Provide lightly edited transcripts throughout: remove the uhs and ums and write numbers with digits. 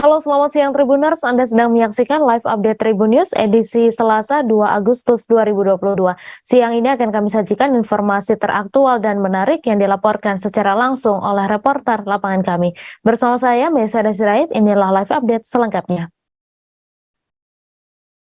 Halo, selamat siang Tribuners. Anda sedang menyaksikan live update Tribun News edisi Selasa 2 Agustus 2022. Siang ini akan kami sajikan informasi teraktual dan menarik yang dilaporkan secara langsung oleh reporter lapangan kami. Bersama saya, Mesa Desirait, inilah live update selengkapnya.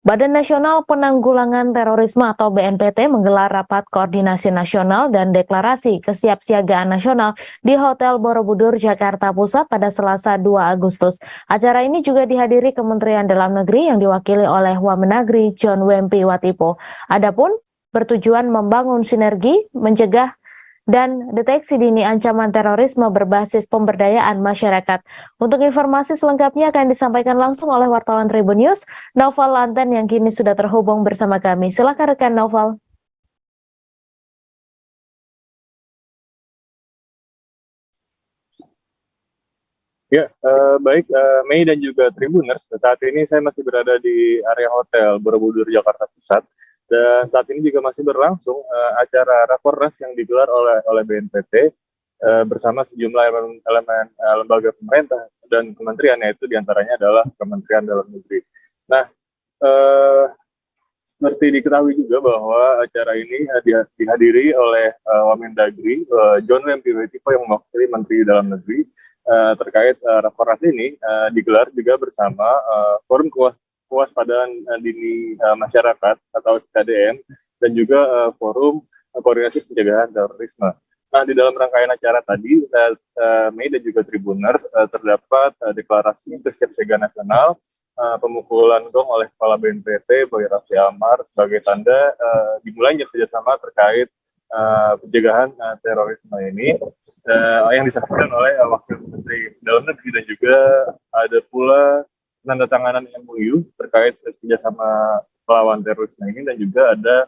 Badan Nasional Penanggulangan Terorisme atau BNPT menggelar rapat koordinasi nasional dan deklarasi kesiapsiagaan nasional di Hotel Borobudur, Jakarta Pusat pada Selasa 2 Agustus. Acara ini juga dihadiri Kementerian Dalam Negeri yang diwakili oleh Wamendagri John Wempi Watipo. Adapun bertujuan membangun sinergi, mencegah dan deteksi dini ancaman terorisme berbasis pemberdayaan masyarakat. Untuk informasi selengkapnya akan disampaikan langsung oleh wartawan Tribun News, Naufal Lanten yang kini sudah terhubung bersama kami. Silakan rekan Naufal. Ya, baik Mei dan juga Tribuners. Saat ini saya masih berada di area Hotel Borobudur, Jakarta Pusat. Dan saat ini juga masih berlangsung acara Rakornas yang digelar oleh BNPT bersama sejumlah elemen lembaga pemerintah dan kementerian, yaitu diantaranya adalah Kementerian Dalam Negeri. Nah, seperti diketahui juga bahwa acara ini dihadiri oleh Wamendagri John Wempi Watipo yang mewakili Menteri Dalam Negeri terkait Rakornas ini digelar juga bersama Forum Kewaspadaan Dini Masyarakat atau KDM dan juga Forum Koordinasi Pencegahan Terorisme. Nah, di dalam rangkaian acara tadi, Mei dan juga Tribuners, terdapat deklarasi kesiapsiagaan nasional, pemukulan gong oleh Kepala BNPT Boy Raffi Amar sebagai tanda dimulainya kerjasama terkait pencegahan terorisme ini yang disaksikan oleh Wakil Menteri Dalam Negeri, dan juga ada pula penandatanganan MOU terkait kerjasama melawan terorisme ini, dan juga ada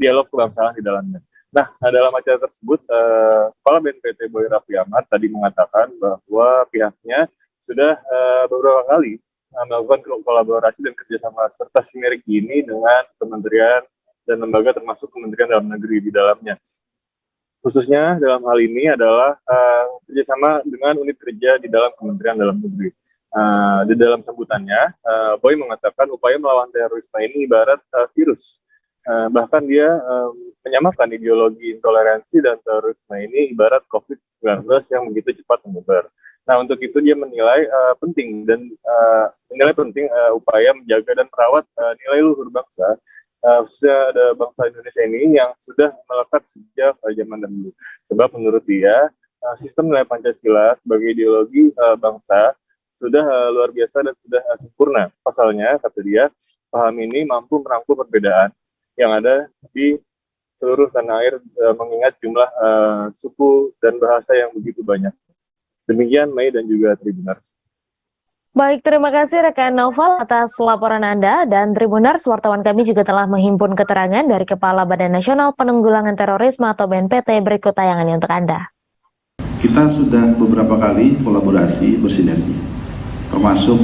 dialog kebangsaan di dalamnya. Nah, dalam acara tersebut, Kepala BNPT Boy Raffi Amar tadi mengatakan bahwa pihaknya sudah beberapa kali melakukan kolaborasi dan kerjasama serta sinergi ini dengan kementerian dan lembaga termasuk Kementerian Dalam Negeri di dalamnya. Khususnya dalam hal ini adalah kerjasama dengan unit kerja di dalam Kementerian Dalam Negeri. Di dalam sambutannya, Boy mengatakan upaya melawan terorisme ini ibarat virus. Bahkan dia menyamakan ideologi intoleransi dan terorisme ini ibarat COVID-19 yang begitu cepat menyebar. Nah, untuk itu dia menilai penting upaya menjaga dan merawat nilai luhur bangsa, khususnya ada bangsa Indonesia ini yang sudah melekat sejak zaman dahulu. Sebab menurut dia, sistem nilai Pancasila sebagai ideologi bangsa sudah luar biasa dan sudah sempurna. Pasalnya, kata dia, paham ini mampu merangkul perbedaan yang ada di seluruh tanah air, mengingat jumlah suku dan bahasa yang begitu banyak. Demikian Mei dan juga Tribuners. Baik, terima kasih rekan Naufal atas laporan Anda, dan Tribuners, wartawan kami juga telah menghimpun keterangan dari Kepala Badan Nasional Penanggulangan Terorisme atau BNPT. Berikut tayangannya untuk Anda. Kita sudah beberapa kali kolaborasi bersinergi, termasuk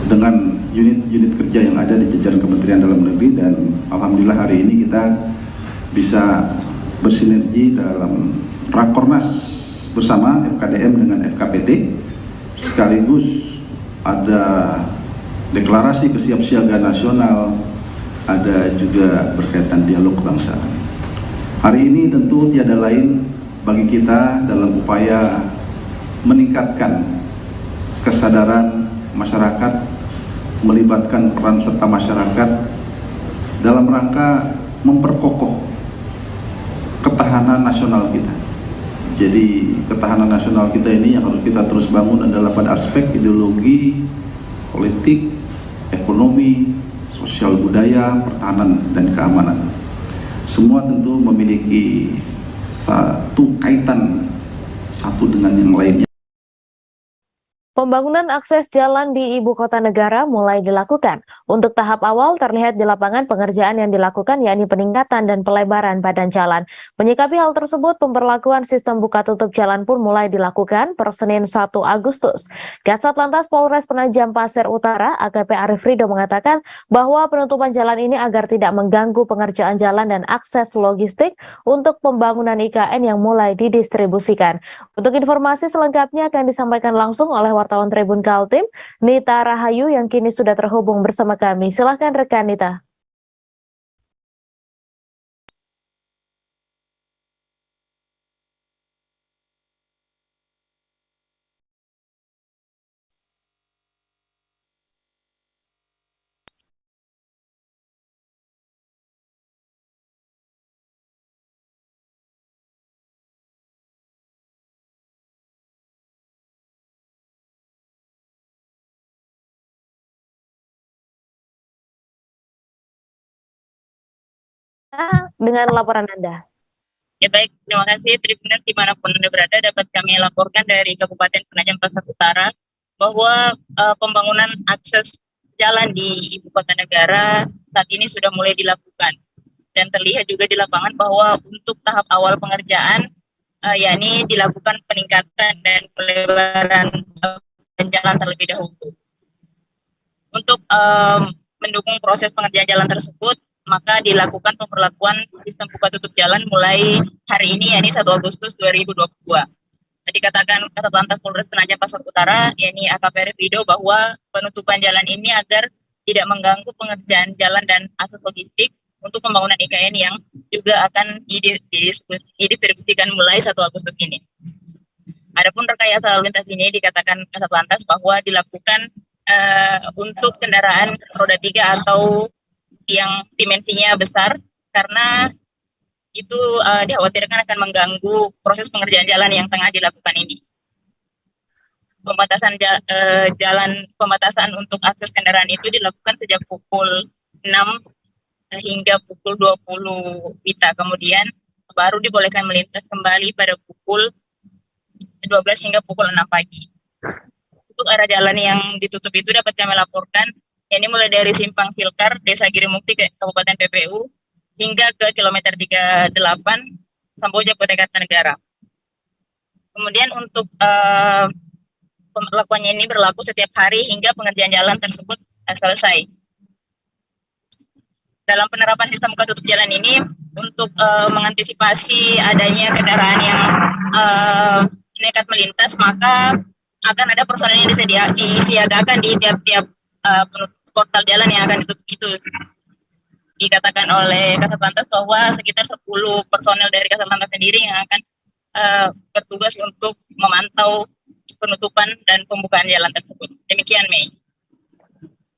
dengan unit-unit kerja yang ada di jajaran Kementerian Dalam Negeri, dan alhamdulillah hari ini kita bisa bersinergi dalam Rakornas bersama FKDM dengan FKPT, sekaligus ada deklarasi kesiapsiagaan nasional, ada juga berkaitan dialog kebangsaan. Hari ini tentu tiada lain bagi kita dalam upaya meningkatkan kesadaran masyarakat, melibatkan peran serta masyarakat dalam rangka memperkokoh ketahanan nasional kita. Jadi ketahanan nasional kita ini yang harus kita terus bangun adalah pada aspek ideologi, politik, ekonomi, sosial budaya, pertahanan, dan keamanan. Semua tentu memiliki satu kaitan satu dengan yang lainnya. Pembangunan akses jalan di ibu kota negara mulai dilakukan. Untuk tahap awal terlihat di lapangan pengerjaan yang dilakukan yakni peningkatan dan pelebaran badan jalan. Menyikapi hal tersebut, pemberlakuan sistem buka tutup jalan pun mulai dilakukan per Senin 1 Agustus. Kasat Lantas Polres Penajam Pasir Utara, AKP Arif Rido mengatakan bahwa penutupan jalan ini agar tidak mengganggu pengerjaan jalan dan akses logistik untuk pembangunan IKN yang mulai didistribusikan. Untuk informasi selengkapnya akan disampaikan langsung oleh wartawan Tribun Kaltim, Nita Rahayu yang kini sudah terhubung bersama kami. Silahkan rekan Nita. Dengan laporan Anda. Ya baik, terima kasih Tribuners dimanapun Anda berada, dapat kami laporkan dari Kabupaten Penajam Pasar Utara bahwa pembangunan akses jalan di Ibu Kota Negara saat ini sudah mulai dilakukan. Dan terlihat juga di lapangan bahwa untuk tahap awal pengerjaan, yakni dilakukan peningkatan dan pelebaran jalan terlebih dahulu. Untuk mendukung proses pengerjaan jalan tersebut, maka dilakukan pemberlakuan sistem buka tutup jalan mulai hari ini, yakni 1 Agustus 2022. Dikatakan Kasatlantas Polres Penajam Pasar Utara, yakni AKP Rido, bahwa penutupan jalan ini agar tidak mengganggu pengerjaan jalan dan akses logistik untuk pembangunan IKN yang juga akan didistribusikan mulai 1 Agustus ini. Adapun rekayasa lalu lintas ini dikatakan Kasatlantas bahwa dilakukan untuk kendaraan roda 3 atau yang dimensinya besar, karena itu dikhawatirkan akan mengganggu proses pengerjaan jalan yang tengah dilakukan ini. Pembatasan pembatasan untuk akses kendaraan itu dilakukan sejak pukul 6 hingga pukul 20 WITA. Kemudian baru dibolehkan melintas kembali pada pukul 12 hingga pukul 6 pagi. Untuk arah jalan yang ditutup itu dapat kami laporkan, ini mulai dari Simpang Filkar, Desa Girimukti ke Kabupaten PPU, hingga ke kilometer 38, Samboja, Kota Kartanegara. Kemudian untuk pemberlakuannya ini berlaku setiap hari hingga pengerjaan jalan tersebut selesai. Dalam penerapan sistem buka tutup jalan ini, untuk mengantisipasi adanya kendaraan yang nekat melintas, maka akan ada personel yang disiagakan di tiap-tiap portal jalan yang akan ditutup itu. Dikatakan oleh Kasatlantas bahwa sekitar 10 personel dari Kasatlantas sendiri yang akan bertugas untuk memantau penutupan dan pembukaan jalan tersebut. Demikian, Mei.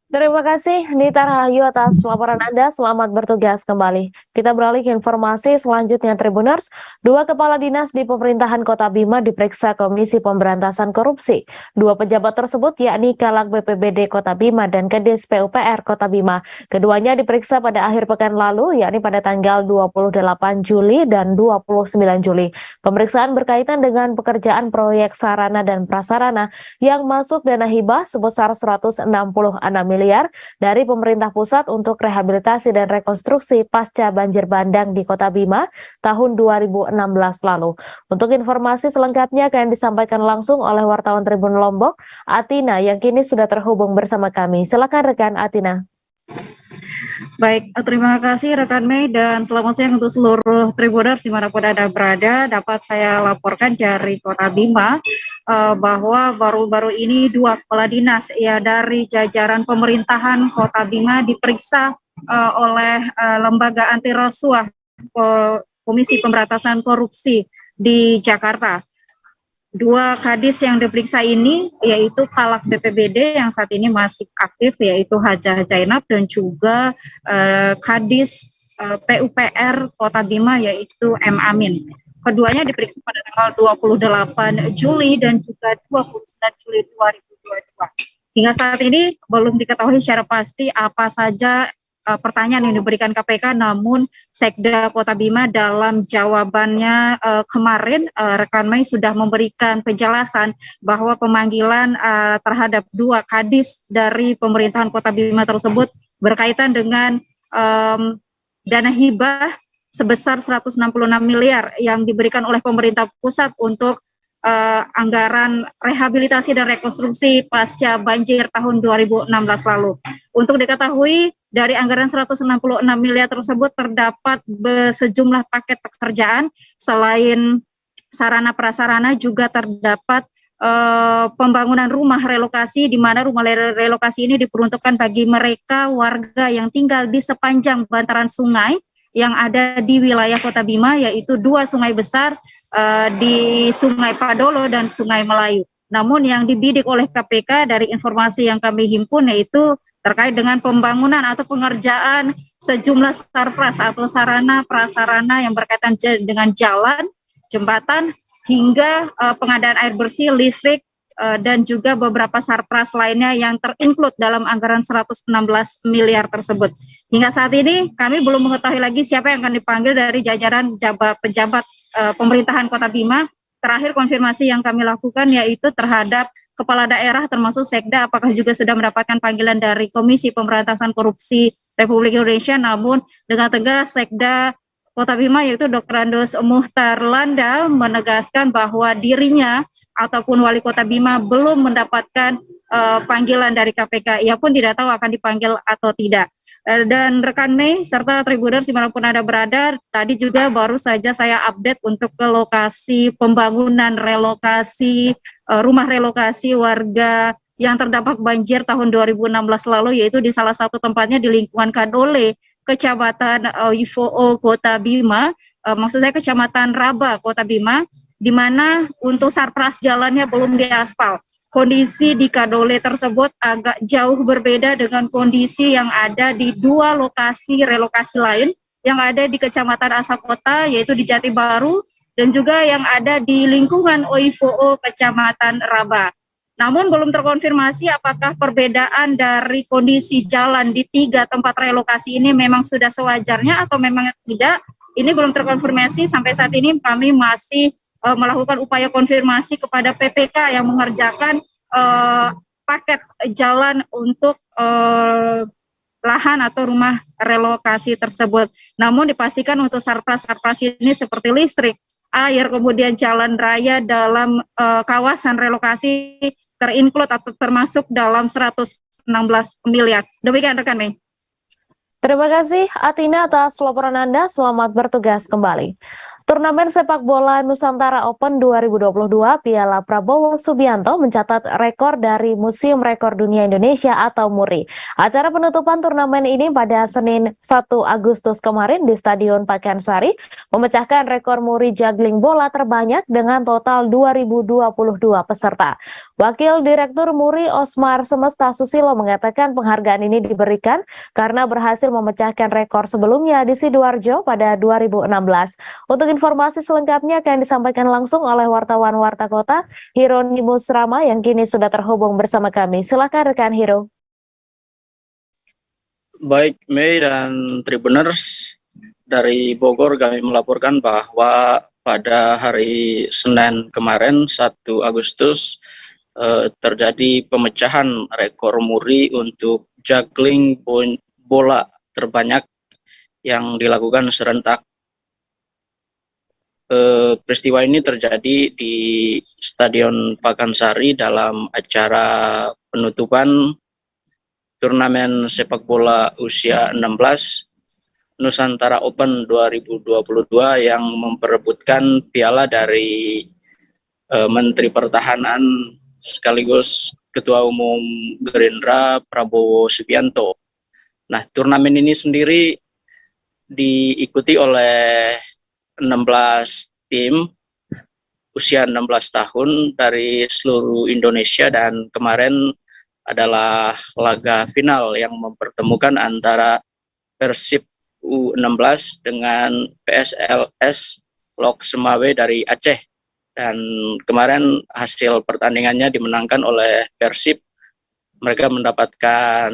Terima kasih Nita Rahayu atas laporan Anda. Selamat bertugas kembali. Kita beralih ke informasi selanjutnya, Tribuners. 2 kepala dinas di pemerintahan Kota Bima diperiksa Komisi Pemberantasan Korupsi. 2 pejabat tersebut yakni Caleg BPBD Kota Bima dan Kedis PUPR Kota Bima. Keduanya diperiksa pada akhir pekan lalu, yakni pada tanggal 28 Juli dan 29 Juli. Pemeriksaan berkaitan dengan pekerjaan proyek sarana dan prasarana yang masuk dana hibah sebesar 166 miliar dari pemerintah pusat untuk rehabilitasi dan rekonstruksi pasca banjir bandang di Kota Bima tahun 2016 lalu. Untuk informasi selengkapnya akan disampaikan langsung oleh wartawan Tribun Lombok, Atina, yang kini sudah terhubung bersama kami. Silakan rekan Atina. Baik, terima kasih rekan Mei dan selamat siang untuk seluruh Tribuners dimanapun Anda berada. Dapat saya laporkan dari Kota Bima bahwa baru-baru ini 2 kepala dinas ya dari jajaran pemerintahan Kota Bima diperiksa oleh lembaga anti rasuah Komisi Pemberantasan Korupsi di Jakarta. 2 kadis yang diperiksa ini yaitu Caleg BPBD yang saat ini masih aktif yaitu Hajah Zainab dan juga kadis PUPR Kota Bima yaitu M. Amin. Keduanya diperiksa pada tanggal 28 Juli dan juga 29 Juli 2022. Hingga saat ini belum diketahui secara pasti apa saja pertanyaan yang diberikan KPK, namun Sekda Kota Bima dalam jawabannya kemarin rekan Mei sudah memberikan penjelasan bahwa pemanggilan terhadap 2 kadis dari pemerintahan Kota Bima tersebut berkaitan dengan dana hibah sebesar 166 miliar yang diberikan oleh pemerintah pusat untuk anggaran rehabilitasi dan rekonstruksi pasca banjir tahun 2016 lalu. Untuk diketahui, dari anggaran 166 miliar tersebut terdapat sejumlah paket pekerjaan, selain sarana prasarana juga terdapat pembangunan rumah relokasi, di mana rumah relokasi ini diperuntukkan bagi mereka warga yang tinggal di sepanjang bantaran sungai yang ada di wilayah Kota Bima, yaitu 2 sungai besar di Sungai Padolo dan Sungai Melayu. Namun yang dibidik oleh KPK dari informasi yang kami himpun yaitu terkait dengan pembangunan atau pengerjaan sejumlah sarpras atau sarana prasarana yang berkaitan dengan jalan, jembatan, hingga pengadaan air bersih, listrik, dan juga beberapa sarpras lainnya yang terinclude dalam anggaran 116 miliar tersebut. Hingga saat ini kami belum mengetahui lagi siapa yang akan dipanggil dari jajaran pejabat pemerintahan Kota Bima. Terakhir konfirmasi yang kami lakukan yaitu terhadap kepala daerah termasuk Sekda, apakah juga sudah mendapatkan panggilan dari Komisi Pemberantasan Korupsi Republik Indonesia. Namun dengan tegas Sekda Kota Bima yaitu Dr. Andos Muhtar Landa menegaskan bahwa dirinya ataupun Wali Kota Bima belum mendapatkan panggilan dari KPK. Ia pun tidak tahu akan dipanggil atau tidak. Dan rekan Mei serta Tribuners dimanapun Anda berada, tadi juga baru saja saya update untuk ke lokasi pembangunan relokasi, rumah relokasi warga yang terdampak banjir tahun 2016 lalu, yaitu di salah satu tempatnya di lingkungan Kadole, Kecamatan Ifoo, Kota Bima, maksud saya Kecamatan Raba, Kota Bima, di mana untuk sarpras jalannya belum diaspal. Kondisi di Kadole tersebut agak jauh berbeda dengan kondisi yang ada di 2 lokasi relokasi lain yang ada di Kecamatan Asakota, yaitu di Jati Baru, dan juga yang ada di lingkungan Oifoo, Kecamatan Raba. Namun belum terkonfirmasi apakah perbedaan dari kondisi jalan di 3 tempat relokasi ini memang sudah sewajarnya atau memang tidak. Ini belum terkonfirmasi. Sampai saat ini kami masih melakukan upaya konfirmasi kepada PPK yang mengerjakan paket jalan untuk lahan atau rumah relokasi tersebut. Namun dipastikan untuk sarpras-sarpras ini seperti listrik, air, kemudian jalan raya dalam kawasan relokasi terinclude atau termasuk dalam 116 miliar. Demikian rekan Mei. Terima kasih Atina atas laporan Anda. Selamat bertugas kembali. Turnamen sepak bola Nusantara Open 2022 Piala Prabowo Subianto mencatat rekor dari Museum Rekor Dunia Indonesia atau MURI. Acara penutupan turnamen ini pada Senin 1 Agustus kemarin di Stadion Pakansari memecahkan rekor MURI juggling bola terbanyak dengan total 2022 peserta. Wakil Direktur MURI Osmar Semesta Susilo mengatakan penghargaan ini diberikan karena berhasil memecahkan rekor sebelumnya di Sidoarjo pada 2016. Untuk informasi selengkapnya akan disampaikan langsung oleh wartawan Warta Kota, Hieronimus Rama yang kini sudah terhubung bersama kami. Silakan rekan Hiro. Baik, Mei dan Tribuners, dari Bogor kami melaporkan bahwa pada hari Senin kemarin 1 Agustus terjadi pemecahan rekor MURI untuk juggling bola terbanyak yang dilakukan serentak. Peristiwa ini terjadi di Stadion Pakansari dalam acara penutupan turnamen sepak bola usia 16 Nusantara Open 2022 yang memperebutkan piala dari Menteri Pertahanan sekaligus Ketua Umum Gerindra Prabowo Subianto. Nah, turnamen ini sendiri diikuti oleh 16 tim usia 16 tahun dari seluruh Indonesia, dan kemarin adalah laga final yang mempertemukan antara Persib U16 dengan PSLS Lok Semawe dari Aceh, dan kemarin hasil pertandingannya dimenangkan oleh Persib. Mereka mendapatkan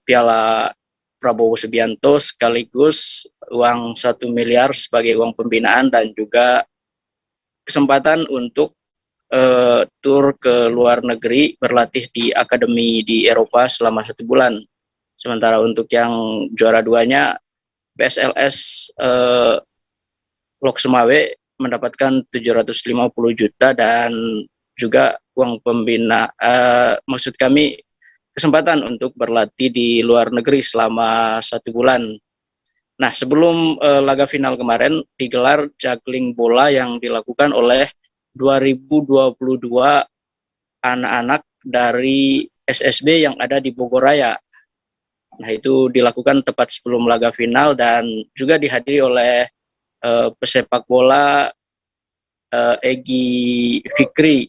piala Prabowo Subianto sekaligus uang 1 miliar sebagai uang pembinaan dan juga kesempatan untuk tur ke luar negeri berlatih di akademi di Eropa selama 1 bulan. Sementara untuk yang juara 2-nya PSLS Lok Semawe mendapatkan 750 juta dan juga uang pembina, maksud kami kesempatan untuk berlatih di luar negeri selama 1 bulan. Nah, sebelum laga final kemarin digelar juggling bola yang dilakukan oleh 2022 anak-anak dari SSB yang ada di Bogor Raya. Nah, itu dilakukan tepat sebelum laga final dan juga dihadiri oleh pesepak bola Egy Fikri.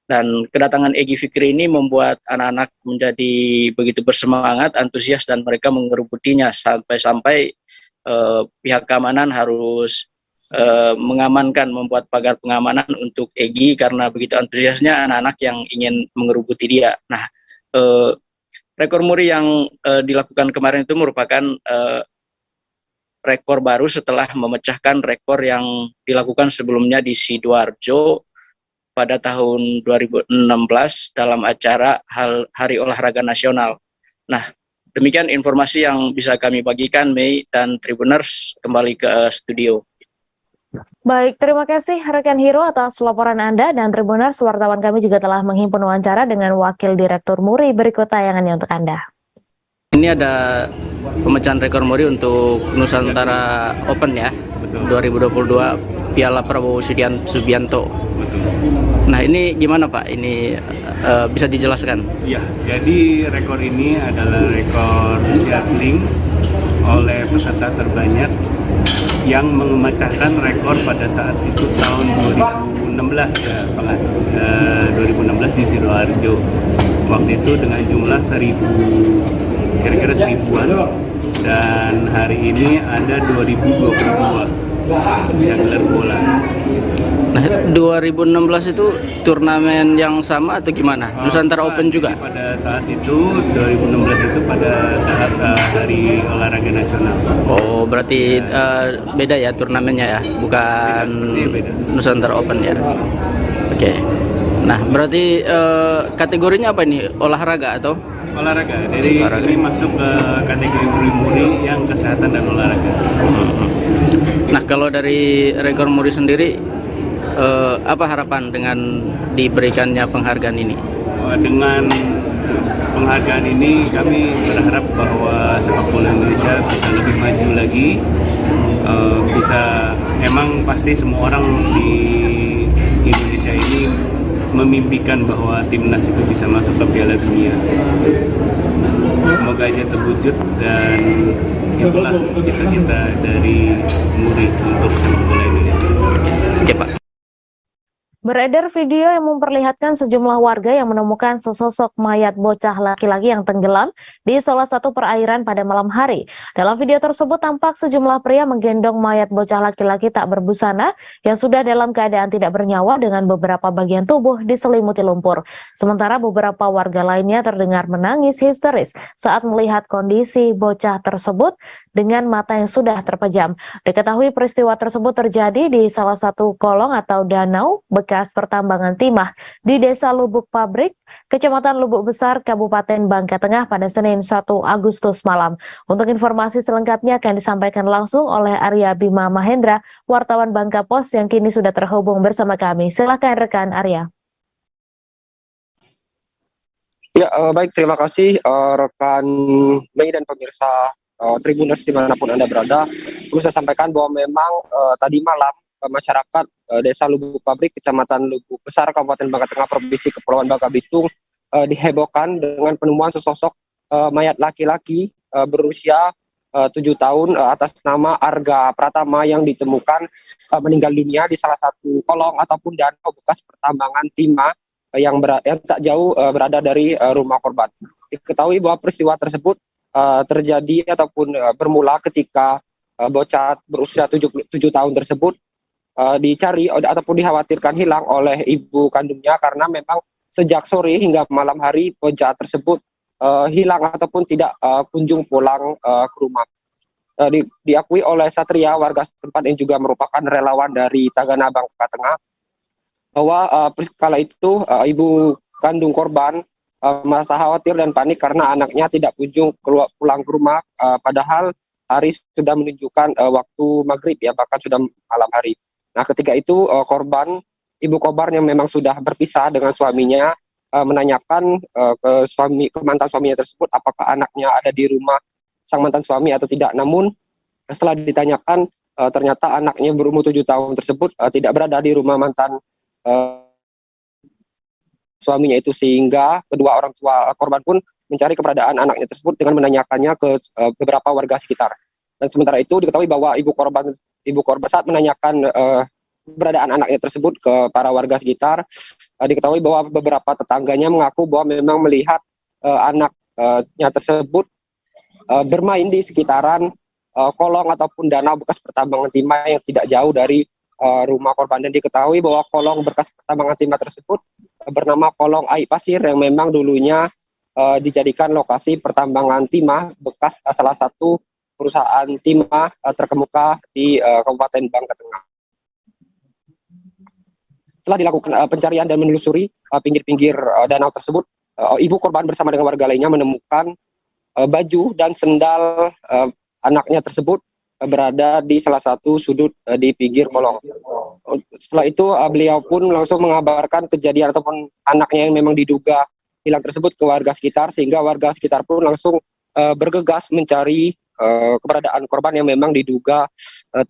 Dan kedatangan Egy Fikri ini membuat anak-anak menjadi begitu bersemangat, antusias, dan mereka mengerubutinya sampai-sampai pihak keamanan harus mengamankan, membuat pagar pengamanan untuk Egy karena begitu antusiasnya anak-anak yang ingin mengerubuti dia. Nah, rekor muri yang dilakukan kemarin itu merupakan rekor baru setelah memecahkan rekor yang dilakukan sebelumnya di Sidoarjo pada tahun 2016 dalam acara Hari Olahraga Nasional. Nah, demikian informasi yang bisa kami bagikan, Mei dan Tribuners. Kembali ke studio. Baik, terima kasih rekan Hiro atas laporan Anda, dan Tribuners, wartawan kami juga telah menghimpun wawancara dengan Wakil Direktur Muri. Berikut tayangannya untuk Anda. Ini ada pemecahan rekor muri untuk Nusantara Open ya, 2022 Piala Prabowo Subianto. Nah, ini gimana Pak? Ini bisa dijelaskan? Ya, jadi rekor ini adalah rekor jackling oleh peserta terbanyak yang memecahkan rekor pada saat itu tahun 2016 ya, Pak. 2016 di Sidoarjo. Waktu itu dengan jumlah 1000, kira-kira 1000-an, dan hari ini ada 2022 yang gelar bola. Nah, 2016 itu turnamen yang sama atau gimana? Nusantara Open juga? Pada saat itu, 2016 itu pada saat Hari Olahraga Nasional. Oh, berarti beda ya turnamennya ya? Bukan beda. Nusantara Open ya? Oke. Nah, berarti kategorinya apa ini? Olahraga atau? Olahraga. Jadi ini masuk ke kategori muri yang kesehatan dan olahraga. Nah, kalau dari rekor muri sendiri, apa harapan dengan diberikannya penghargaan ini? Dengan penghargaan ini kami berharap bahwa sepak bola Indonesia bisa lebih maju lagi. Emang pasti semua orang di Indonesia ini memimpikan bahwa timnas itu bisa masuk ke Piala Dunia. Semoga aja terwujud, dan itulah cita-cita dari Muri untuk sepak bola Indonesia. Oke, Pak. Beredar video yang memperlihatkan sejumlah warga yang menemukan sesosok mayat bocah laki-laki yang tenggelam di salah satu perairan pada malam hari. Dalam video tersebut tampak sejumlah pria menggendong mayat bocah laki-laki tak berbusana yang sudah dalam keadaan tidak bernyawa dengan beberapa bagian tubuh diselimuti lumpur. Sementara beberapa warga lainnya terdengar menangis histeris saat melihat kondisi bocah tersebut dengan mata yang sudah terpejam. Diketahui peristiwa tersebut terjadi di salah satu kolong atau danau bekas pertambangan timah di Desa Lubuk Pabrik, Kecamatan Lubuk Besar, Kabupaten Bangka Tengah pada Senin 1 Agustus malam. Untuk informasi selengkapnya akan disampaikan langsung oleh Arya Bima Mahendra, wartawan Bangka Pos yang kini sudah terhubung bersama kami. Silakan rekan Arya. Ya, baik, terima kasih rekan Mei dan pemirsa Tribuners dimanapun Anda berada. Perlu saya sampaikan bahwa memang tadi malam masyarakat Desa Lubuk Pabrik, Kecamatan Lubuk Besar, Kabupaten Bangka Tengah, Provinsi Kepulauan Bangka Belitung dihebohkan dengan penemuan sesosok mayat laki-laki berusia 7 tahun atas nama Arga Pratama yang ditemukan meninggal dunia di salah satu kolong ataupun danau bekas pertambangan timah yang tak jauh berada dari rumah korban. Diketahui bahwa peristiwa tersebut terjadi ataupun bermula ketika bocah berusia 7 tahun tersebut dicari ataupun dikhawatirkan hilang oleh ibu kandungnya karena memang sejak sore hingga malam hari bocah tersebut hilang ataupun tidak kunjung pulang ke rumah. Diakui oleh Satria, warga setempat yang juga merupakan relawan dari Tagana Bangka Tengah, bahwa kala itu ibu kandung korban merasa khawatir dan panik karena anaknya tidak kunjung pulang ke rumah, padahal hari sudah menunjukkan waktu maghrib ya, bahkan sudah malam hari. Nah, ketika itu ibu korban yang memang sudah berpisah dengan suaminya menanyakan ke mantan suaminya tersebut apakah anaknya ada di rumah sang mantan suami atau tidak. Namun setelah ditanyakan ternyata anaknya berumur 7 tahun tersebut tidak berada di rumah mantan suaminya itu, sehingga kedua orang tua korban pun mencari keberadaan anaknya tersebut dengan menanyakannya ke beberapa warga sekitar. Dan sementara itu diketahui bahwa ibu korban saat menanyakan keberadaan anaknya tersebut ke para warga sekitar, diketahui bahwa beberapa tetangganya mengaku bahwa memang melihat anaknya tersebut bermain di sekitaran kolong ataupun danau bekas pertambangan timah yang tidak jauh dari rumah korban. Dan diketahui bahwa kolong bekas pertambangan timah tersebut bernama kolong Ai Pasir yang memang dulunya dijadikan lokasi pertambangan timah bekas salah satu perusahaan timah terkemuka di Kabupaten Bangka Tengah. Setelah dilakukan pencarian dan menelusuri pinggir-pinggir danau tersebut, ibu korban bersama dengan warga lainnya menemukan baju dan sendal anaknya tersebut berada di salah satu sudut di pinggir kolong. Setelah itu beliau pun langsung mengabarkan kejadian ataupun anaknya yang memang diduga hilang tersebut ke warga sekitar, sehingga warga sekitar pun langsung bergegas mencari keberadaan korban yang memang diduga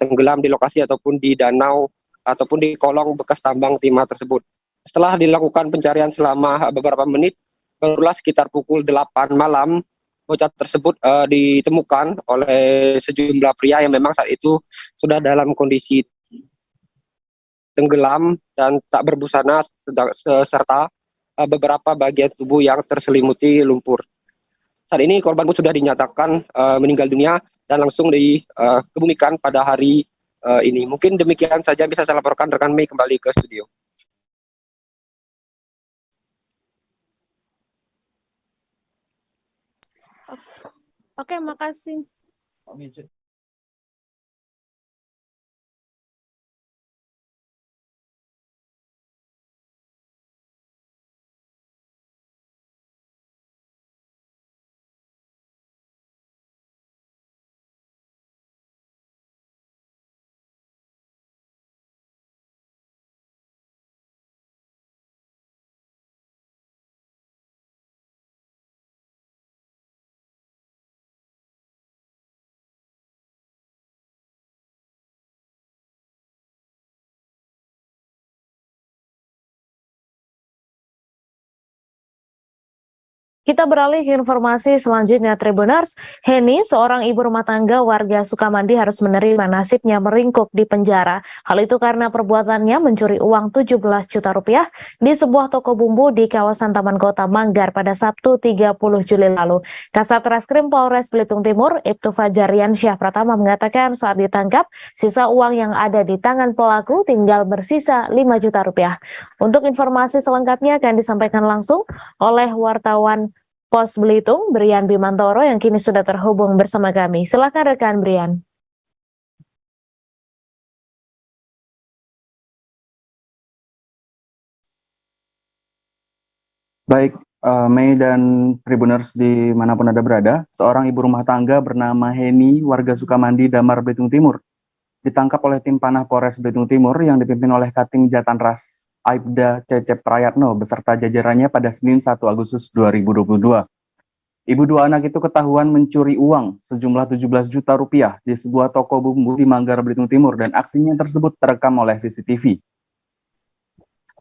tenggelam di lokasi ataupun di danau ataupun di kolong bekas tambang timah tersebut. Setelah dilakukan pencarian selama beberapa menit, barulah sekitar pukul 8 malam bocah tersebut ditemukan oleh sejumlah pria yang memang saat itu sudah dalam kondisi tenggelam dan tak berbusana, serta beberapa bagian tubuh yang terselimuti lumpur. Saat ini korban pun sudah dinyatakan meninggal dunia dan langsung dikebumikan pada hari ini. Mungkin demikian saja bisa saya laporkan, rekan Mei kembali ke studio. Oke, makasih. Kita beralih ke informasi selanjutnya, Tribuners. Heni, seorang ibu rumah tangga warga Sukamandi, harus menerima nasibnya meringkuk di penjara. Hal itu karena perbuatannya mencuri uang 17 juta rupiah di sebuah toko bumbu di kawasan Taman Kota Manggar pada Sabtu 30 Juli lalu. Kasat Reskrim Polres Belitung Timur, Ibtu Fajarian Syah Pratama, mengatakan saat ditangkap, sisa uang yang ada di tangan pelaku tinggal bersisa 5 juta rupiah. Untuk informasi selengkapnya akan disampaikan langsung oleh wartawan Pos Belitung, Brian Bimantoro, yang kini sudah terhubung bersama kami. Silakan rekan Brian. Baik, Mei dan Tribuners dimanapun Anda berada, seorang ibu rumah tangga bernama Heni, warga Sukamandi, Damar, Belitung Timur, ditangkap oleh tim panah Polres Belitung Timur yang dipimpin oleh Kating Jatanras Aibda Cecep Prayatno beserta jajarannya pada Senin 1 Agustus 2022. Ibu dua anak itu ketahuan mencuri uang sejumlah 17 juta rupiah di sebuah toko bumbu di Manggar, Belitung Timur, dan aksinya tersebut terekam oleh CCTV.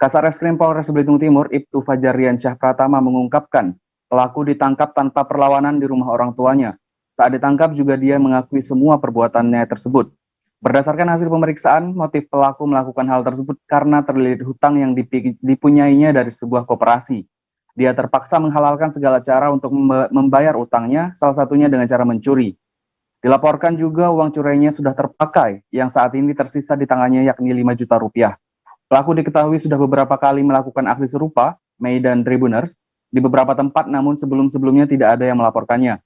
Kasat Reskrim Polres Belitung Timur, Ibtu Fajarian Syah Pratama, mengungkapkan pelaku ditangkap tanpa perlawanan di rumah orang tuanya. Saat ditangkap juga dia mengakui semua perbuatannya tersebut. Berdasarkan hasil pemeriksaan, motif pelaku melakukan hal tersebut karena terlilit hutang yang dipunyainya dari sebuah koperasi. Dia terpaksa menghalalkan segala cara untuk membayar utangnya, salah satunya dengan cara mencuri. Dilaporkan juga uang curiannya sudah terpakai, yang saat ini tersisa di tangannya yakni 5 juta rupiah. Pelaku diketahui sudah beberapa kali melakukan aksi serupa, Mei dan Tribuners, di beberapa tempat, namun sebelum-sebelumnya tidak ada yang melaporkannya.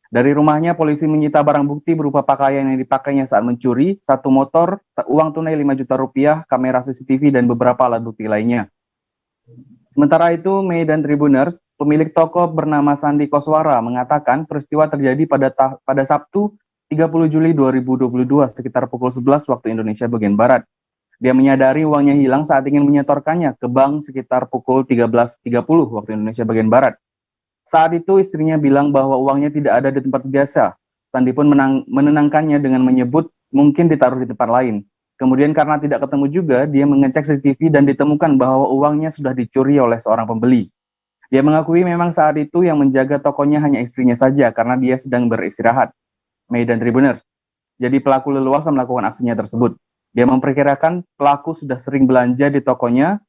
Dari rumahnya, polisi menyita barang bukti berupa pakaian yang dipakainya saat mencuri, satu motor, uang tunai 5 juta rupiah, kamera CCTV, dan beberapa alat bukti lainnya. Sementara itu, Mei dan Tribuners, pemilik toko bernama Sandi Koswara mengatakan peristiwa terjadi pada Sabtu 30 Juli 2022 sekitar pukul 11 waktu Indonesia bagian Barat. Dia menyadari uangnya hilang saat ingin menyetorkannya ke bank sekitar pukul 13.30 waktu Indonesia bagian Barat. Saat itu istrinya bilang bahwa uangnya tidak ada di tempat biasa. Sandi pun menenangkannya dengan menyebut mungkin ditaruh di tempat lain. Kemudian karena tidak ketemu juga, dia mengecek CCTV dan ditemukan bahwa uangnya sudah dicuri oleh seorang pembeli. Dia mengakui memang saat itu yang menjaga tokonya hanya istrinya saja karena dia sedang beristirahat. Mei dan Tribuners. Jadi pelaku leluasa melakukan aksinya tersebut. Dia memperkirakan pelaku sudah sering belanja di tokonya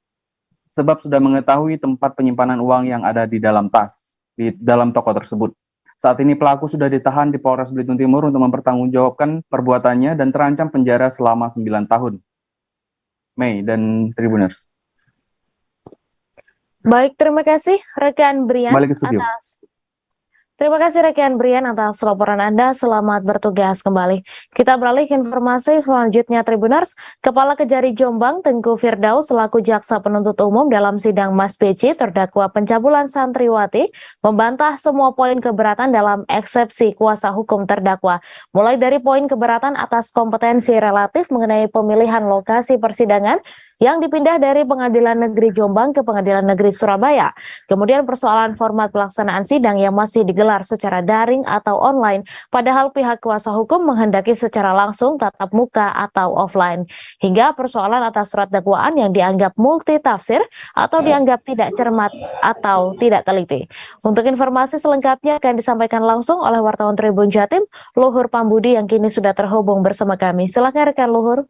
sebab sudah mengetahui tempat penyimpanan uang yang ada di dalam tas, di dalam toko tersebut. Saat ini pelaku sudah ditahan di Polres Belitung Timur untuk mempertanggungjawabkan perbuatannya dan terancam penjara selama 9 tahun. Mei dan Tribuners. Baik, terima kasih rekan Brian Balik ke studio. Terima kasih rekan Brian atas laporan Anda. Selamat bertugas kembali. Kita beralih ke informasi selanjutnya, Tribuners. Kepala Kejari Jombang Tengku Firdaus selaku jaksa penuntut umum dalam sidang Mas Peci terdakwa pencabulan santriwati membantah semua poin keberatan dalam eksepsi kuasa hukum terdakwa. Mulai dari poin keberatan atas kompetensi relatif mengenai pemilihan lokasi persidangan yang dipindah dari Pengadilan Negeri Jombang ke Pengadilan Negeri Surabaya. Kemudian persoalan format pelaksanaan sidang yang masih digelar secara daring atau online, padahal pihak kuasa hukum menghendaki secara langsung, tatap muka atau offline. Hingga persoalan atas surat dakwaan yang dianggap multitafsir atau dianggap tidak cermat atau tidak teliti. Untuk informasi selengkapnya akan disampaikan langsung oleh wartawan Tribun Jatim, Luhur Pambudi yang kini sudah terhubung bersama kami. Silakan rekan Luhur.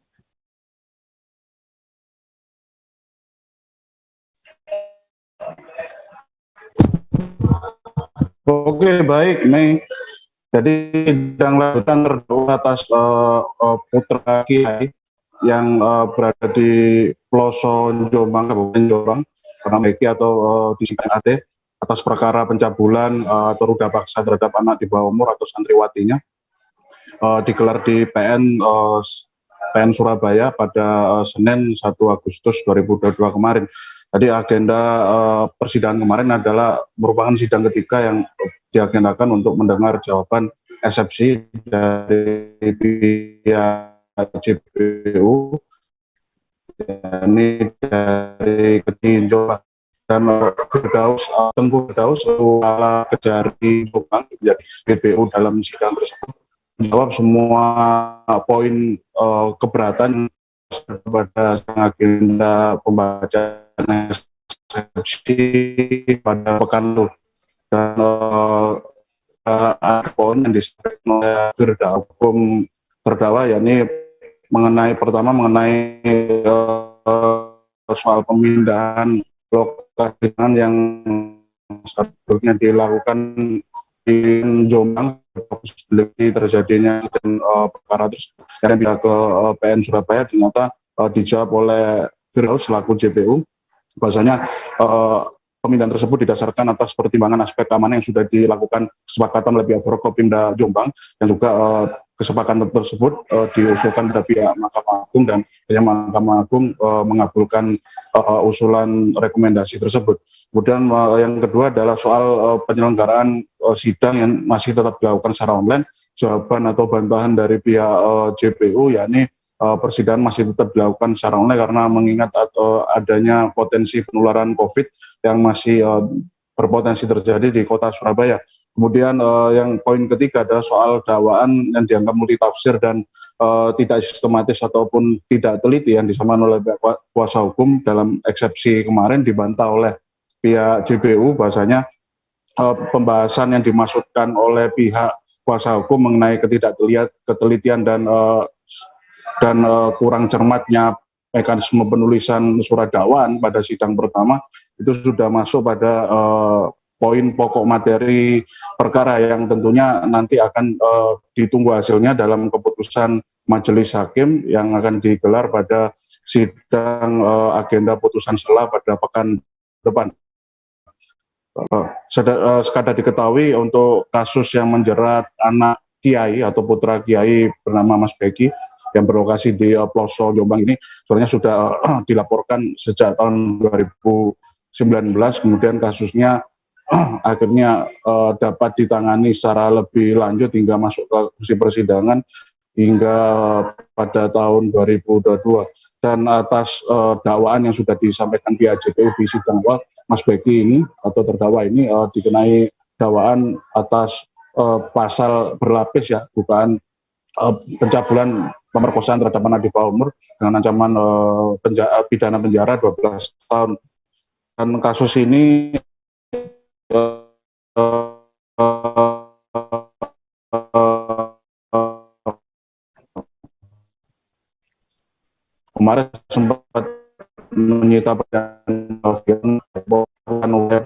Oke, baik, Mei. Jadi sidang lanjutan terdakwa atas putra Kiai yang berada di pelosok Jombang, Kabupaten Jombang, bernama Eki atau disingkat AT, atas perkara pencabulan atau ruda paksa terhadap anak di bawah umur atau santriwatinya, digelar di PN Surabaya pada Senin 1 Agustus 2022 kemarin. Tadi agenda persidangan kemarin adalah merupakan sidang ketiga yang diagendakan untuk mendengar jawaban eksepsi dari pihak JPU, ini dari Kediri dan Tengku Firdaus Kepala Kejari Jombang menjadi JPU dalam sidang tersebut menjawab semua poin keberatan pada agenda pembacaan eksepsi pada pekan lalu, dan poin yang disampaikan oleh hukum terdakwa yakni pertama mengenai soal pemindahan lokasi yang seharusnya dilakukan di Jombang terjadinya perkara tersebut yang bisa ke PN Surabaya ternyata dijawab oleh Firdaus selaku JPU bahwasanya pemindahan tersebut didasarkan atas pertimbangan aspek keamanan yang sudah dilakukan kesepakatan oleh pihak Forkopimda Jombang, dan juga kesepakatan tersebut diusulkan pada pihak Mahkamah Agung, dan Mahkamah Agung mengabulkan usulan rekomendasi tersebut. Kemudian yang kedua adalah soal penyelenggaraan sidang yang masih tetap dilakukan secara online. Jawaban atau bantahan dari pihak JPU yakni persidangan masih tetap dilakukan secara online karena mengingat adanya potensi penularan COVID yang masih berpotensi terjadi di kota Surabaya. Kemudian yang poin ketiga adalah soal dakwaan yang dianggap multitafsir dan tidak sistematis ataupun tidak teliti yang disampaikan oleh kuasa hukum dalam eksepsi kemarin dibantah oleh pihak JPU bahwasanya pembahasan yang dimaksudkan oleh pihak kuasa hukum mengenai ketidaktelitian dan kurang cermatnya mekanisme penulisan surat dakwaan pada sidang pertama itu sudah masuk pada poin pokok materi perkara yang tentunya nanti akan ditunggu hasilnya dalam keputusan majelis hakim yang akan digelar pada sidang agenda putusan selah pada pekan depan. Sekadar diketahui untuk kasus yang menjerat anak Kiai atau putra Kiai bernama Mas Beki yang berlokasi di pelosok Jombang ini sebenarnya sudah dilaporkan sejak tahun 2019, kemudian kasusnya akhirnya dapat ditangani secara lebih lanjut hingga masuk ke kursi persidangan hingga pada tahun 2022, dan atas dakwaan yang sudah disampaikan pihak JPU di sidang awal, Mas Beki ini atau terdakwa ini dikenai dakwaan atas pasal berlapis ya, dugaan pencabulan pemerkosaan terhadap anak di bawah umur dengan ancaman pidana penjara 12 tahun. Dan kasus ini kemarin sempat menyita perhatian oleh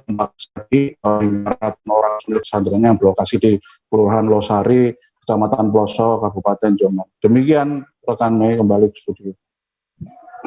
orang pesantrennya yang berlokasi di Kelurahan Losari, Kecamatan Ploso, Kabupaten Jombang. Demikian rekan Mei, kembali ke studio.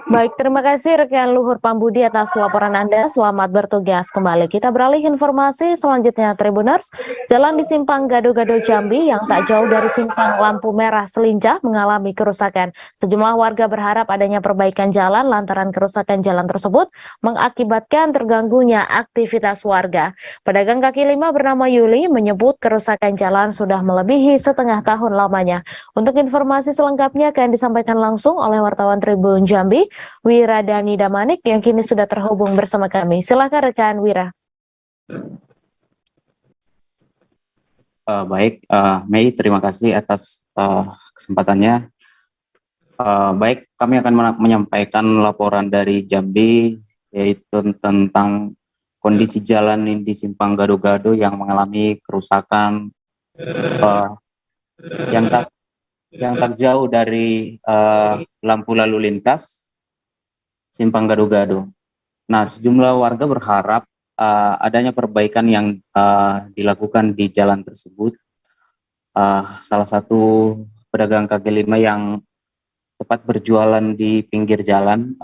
Baik, terima kasih rekan Luhur Pambudi atas laporan Anda. Selamat bertugas kembali. Kita beralih informasi selanjutnya, Tribuners. Jalan di Simpang Gado-Gado Jambi yang tak jauh dari Simpang Lampu Merah Selincah mengalami kerusakan. Sejumlah warga berharap adanya perbaikan jalan lantaran kerusakan jalan tersebut mengakibatkan terganggunya aktivitas warga. Pedagang kaki lima bernama Yuli menyebut kerusakan jalan sudah melebihi setengah tahun lamanya. Untuk informasi selengkapnya akan disampaikan langsung oleh wartawan Tribun Jambi, Wira Dani Damanik yang kini sudah terhubung bersama kami. Silakan rekan Wira. Baik, Mei, terima kasih atas kesempatannya. Baik, kami akan menyampaikan laporan dari Jambi, yaitu tentang kondisi jalan di Simpang Gado-Gado yang mengalami kerusakan yang tak jauh dari lampu lalu lintas Simpang Gado-Gado. Nah, sejumlah warga berharap adanya perbaikan yang dilakukan di jalan tersebut. Salah satu pedagang kaki lima yang tepat berjualan di pinggir jalan,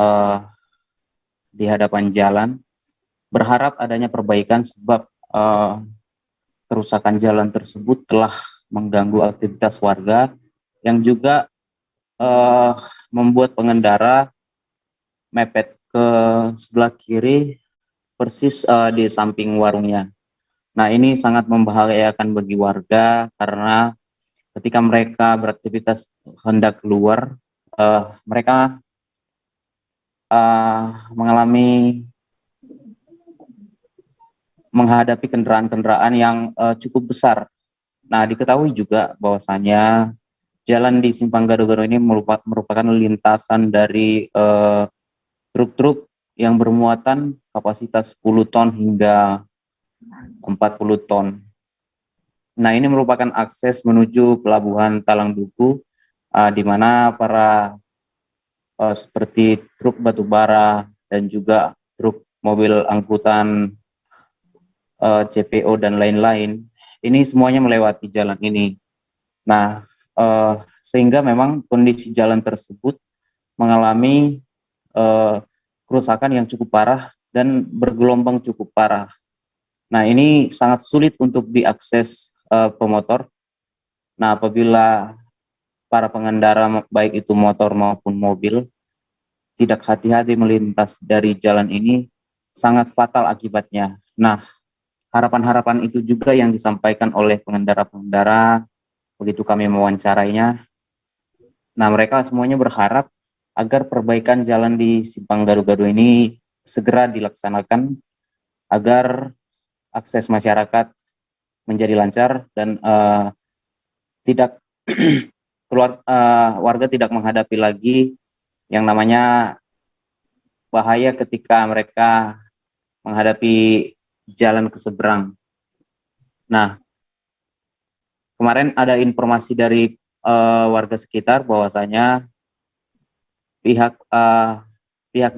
di hadapan jalan, berharap adanya perbaikan sebab kerusakan jalan tersebut telah mengganggu aktivitas warga yang juga membuat pengendara mepet ke sebelah kiri persis di samping warungnya. Nah, ini sangat membahayakan bagi warga karena ketika mereka beraktivitas hendak keluar, mereka menghadapi kendaraan-kendaraan yang cukup besar. Nah, diketahui juga bahwasanya jalan di Simpang Gado-Gado ini merupakan lintasan dari truk-truk yang bermuatan kapasitas 10 ton hingga 40 ton. Nah, ini merupakan akses menuju pelabuhan Talang Duku, di mana para seperti truk batubara dan juga truk mobil angkutan CPO dan lain-lain, ini semuanya melewati jalan ini. Nah, sehingga memang kondisi jalan tersebut mengalami kerusakan yang cukup parah dan bergelombang cukup parah. Nah, ini sangat sulit untuk diakses pemotor. Nah, apabila para pengendara baik itu motor maupun mobil tidak hati-hati melintas dari jalan ini, sangat fatal akibatnya. Nah, harapan-harapan itu juga yang disampaikan oleh pengendara-pengendara begitu kami mewawancarainya. Nah, mereka semuanya berharap agar perbaikan jalan di Simpang Gado-Gado ini segera dilaksanakan agar akses masyarakat menjadi lancar dan warga tidak menghadapi lagi yang namanya bahaya ketika mereka menghadapi jalan ke seberang. Nah, kemarin ada informasi dari warga sekitar bahwasanya pihak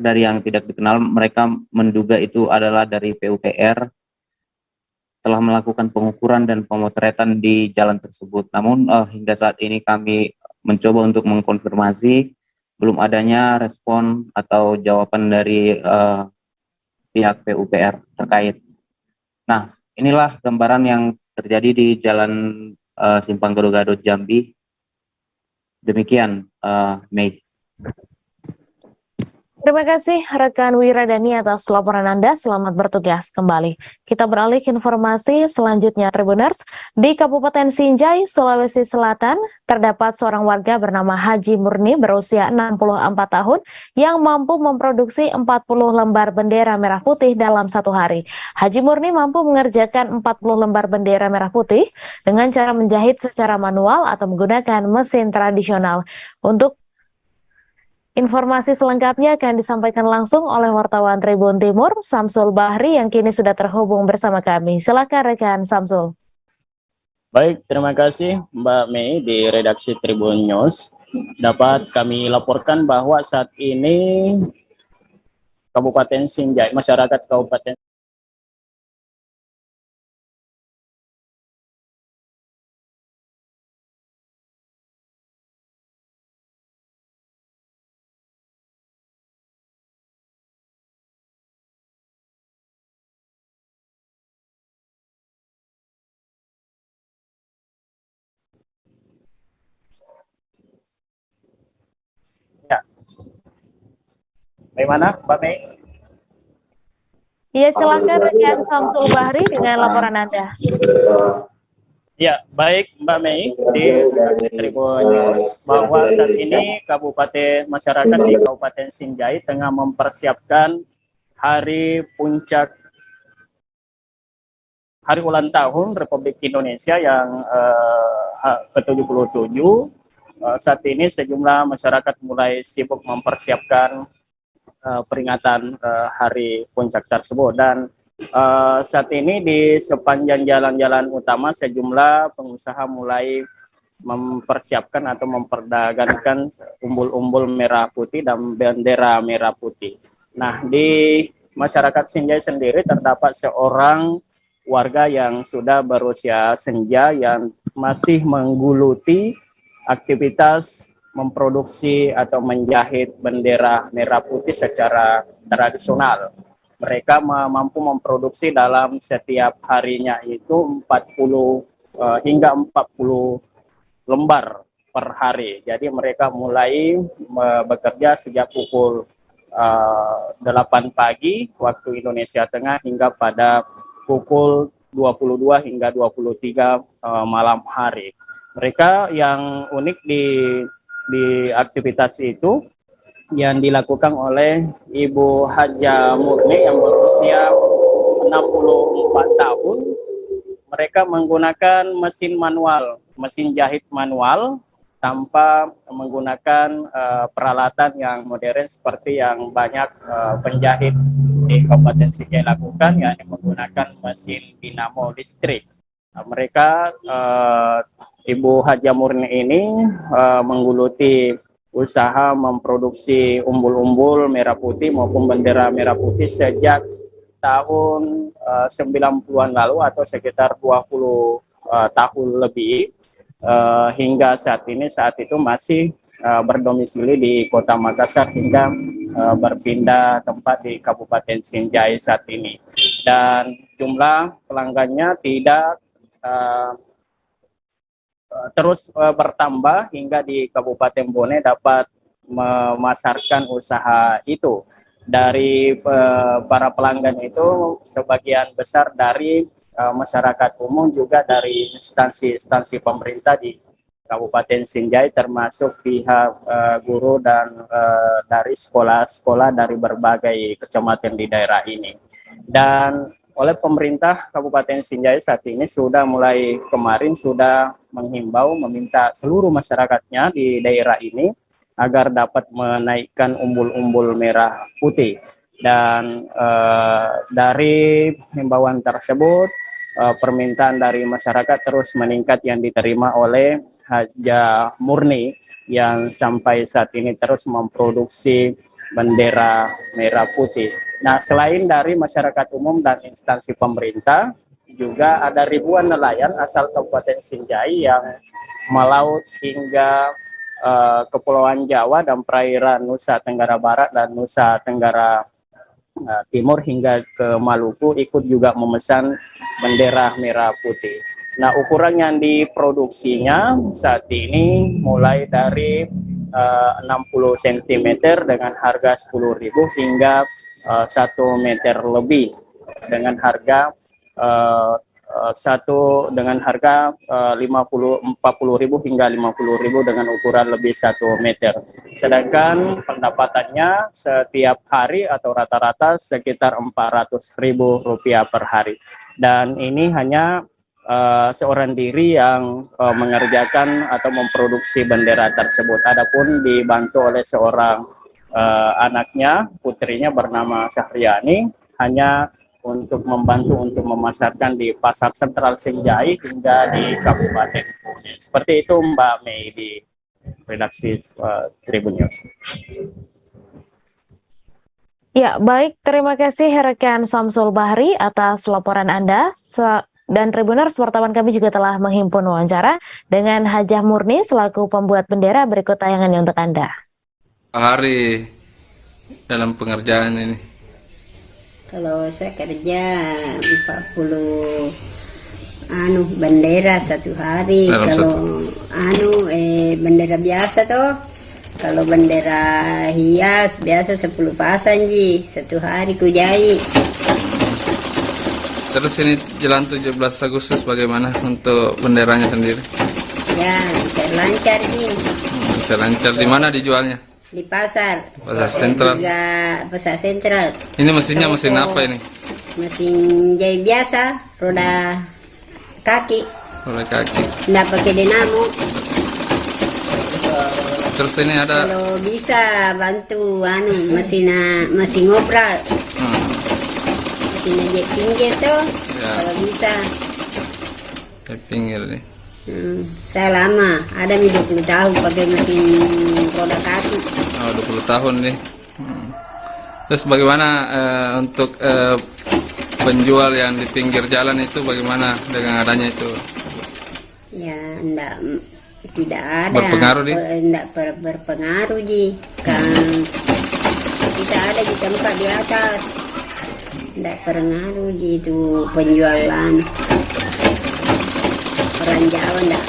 dari yang tidak dikenal, mereka menduga itu adalah dari PUPR, telah melakukan pengukuran dan pemotretan di jalan tersebut. Namun hingga saat ini kami mencoba untuk mengkonfirmasi belum adanya respon atau jawaban dari pihak PUPR terkait. Nah, inilah gambaran yang terjadi di jalan Simpang Gado-Gado Jambi. Demikian, Mei. Terima kasih rekan Wiradani atas laporan Anda. Selamat bertugas kembali. Kita beralih ke informasi selanjutnya, Tribuners. Di Kabupaten Sinjai, Sulawesi Selatan, terdapat seorang warga bernama Haji Murni berusia 64 tahun yang mampu memproduksi 40 lembar bendera merah putih dalam satu hari. Haji Murni mampu mengerjakan 40 lembar bendera merah putih dengan cara menjahit secara manual atau menggunakan mesin tradisional. Untuk informasi selengkapnya akan disampaikan langsung oleh wartawan Tribun Timur, Samsul Bahri, yang kini sudah terhubung bersama kami. Silakan rekan Samsul. Baik, terima kasih Mbak Mei di redaksi Tribun News. Dapat kami laporkan bahwa saat ini Kabupaten Sinjai, masyarakat Kabupaten Bagaimana, Mbak Mei? Ya, silakan rekan Samsul Bahri dengan laporan Anda. Ya, baik Mbak Mei di redaksi Tribun News bahwa saat ini masyarakat di Kabupaten Sinjai tengah mempersiapkan hari puncak hari ulang tahun Republik Indonesia yang ke-77. Saat ini sejumlah masyarakat mulai sibuk mempersiapkan peringatan hari puncak tersebut, dan saat ini di sepanjang jalan-jalan utama sejumlah pengusaha mulai mempersiapkan atau memperdagangkan umbul-umbul merah putih dan bendera merah putih. Nah, di masyarakat Sinjai sendiri terdapat seorang warga yang sudah berusia senja yang masih menggeluti aktivitas memproduksi atau menjahit bendera merah putih secara tradisional. Mereka mampu memproduksi dalam setiap harinya itu 40 hingga 40 lembar per hari. Jadi mereka mulai bekerja sejak pukul 8 pagi waktu Indonesia Tengah hingga pada pukul 22 hingga 23 malam hari. Mereka yang unik di aktivitas itu yang dilakukan oleh Ibu Haja Murni yang berusia 64 tahun. Mereka menggunakan mesin jahit manual tanpa menggunakan peralatan yang modern seperti yang banyak penjahit di Kabupaten Sinjai lakukan, yakni menggunakan mesin dinamo listrik. Mereka Ibu Haja Murni ini menggeluti usaha memproduksi umbul-umbul merah putih maupun bendera merah putih sejak tahun 90-an lalu atau sekitar 20 tahun lebih, hingga saat itu masih berdomisili di Kota Makassar hingga berpindah tempat di Kabupaten Sinjai saat ini. Dan jumlah pelanggannya tidak terus bertambah hingga di Kabupaten Bone dapat memasarkan usaha itu. Dari para pelanggan itu sebagian besar dari masyarakat umum, juga dari instansi pemerintah di Kabupaten Sinjai, termasuk pihak guru dan dari sekolah-sekolah dari berbagai kecamatan di daerah ini. Dan oleh pemerintah Kabupaten Sinjai saat ini mulai kemarin sudah meminta seluruh masyarakatnya di daerah ini agar dapat menaikkan umbul-umbul merah putih. Dan dari himbauan tersebut, permintaan dari masyarakat terus meningkat yang diterima oleh Haja Murni yang sampai saat ini terus memproduksi bendera merah putih. Nah, selain dari masyarakat umum dan instansi pemerintah, juga ada ribuan nelayan asal Kabupaten Sinjai yang melaut hingga Kepulauan Jawa dan perairan Nusa Tenggara Barat dan Nusa Tenggara Timur hingga ke Maluku ikut juga memesan bendera merah putih. Nah, ukuran yang diproduksinya saat ini mulai dari 60 cm dengan harga 10.000 hingga 1 meter lebih dengan harga dengan harga 40.000 hingga 50.000 dengan ukuran lebih 1 meter. Sedangkan pendapatannya setiap hari atau rata-rata sekitar Rp400.000 per hari. Dan ini hanya seorang diri yang mengerjakan atau memproduksi bendera tersebut. Adapun dibantu oleh seorang anaknya, putrinya bernama Syahriani, hanya untuk membantu untuk memasarkan di Pasar Sentral Senjai hingga di Kabupaten Pune. Seperti itu Mbak Mei di redaksi Tribun News. Ya, baik. Terima kasih rekan Samsul Bahri atas laporan Anda. Dan Tribuners, wartawan kami juga telah menghimpun wawancara dengan Hajah Murni selaku pembuat bendera. Berikut tayangannya untuk Anda. Hari dalam pengerjaan ini. Kalau saya kerja 40 bendera satu hari. Kalau bendera biasa toh, kalau bendera hias biasa 10 pasang ji satu hari ku jahit. Terus ini jalan 17 Agustus bagaimana untuk benderanya sendiri? Ya, lancar ji. Bisa lancar. Di mana dijualnya? Di pasar. Pasar Sentral. Juga pasar Sentral. Ini mesinnya mesin apa ini? Mesin jahit biasa, roda kaki. Roda kaki. Nggak pakai dinamo. Terus ini ada. Kalau bisa bantu mesin ngobral. Mesin jahit pinggir tuh. Ya. Kalau bisa. Jahit pinggir nih. Saya lama, ada 20 tahun pakai mesin roda kaki. Oh, 20 tahun nih. Terus bagaimana untuk penjual yang di pinggir jalan itu bagaimana dengan adanya itu? Ya, tidak ada. Berpengaruh nih? Tidak berpengaruh ji. Kan kita ada di tempat di atas. Tidak berpengaruh ji itu penjualan. Orang Jawa enggak.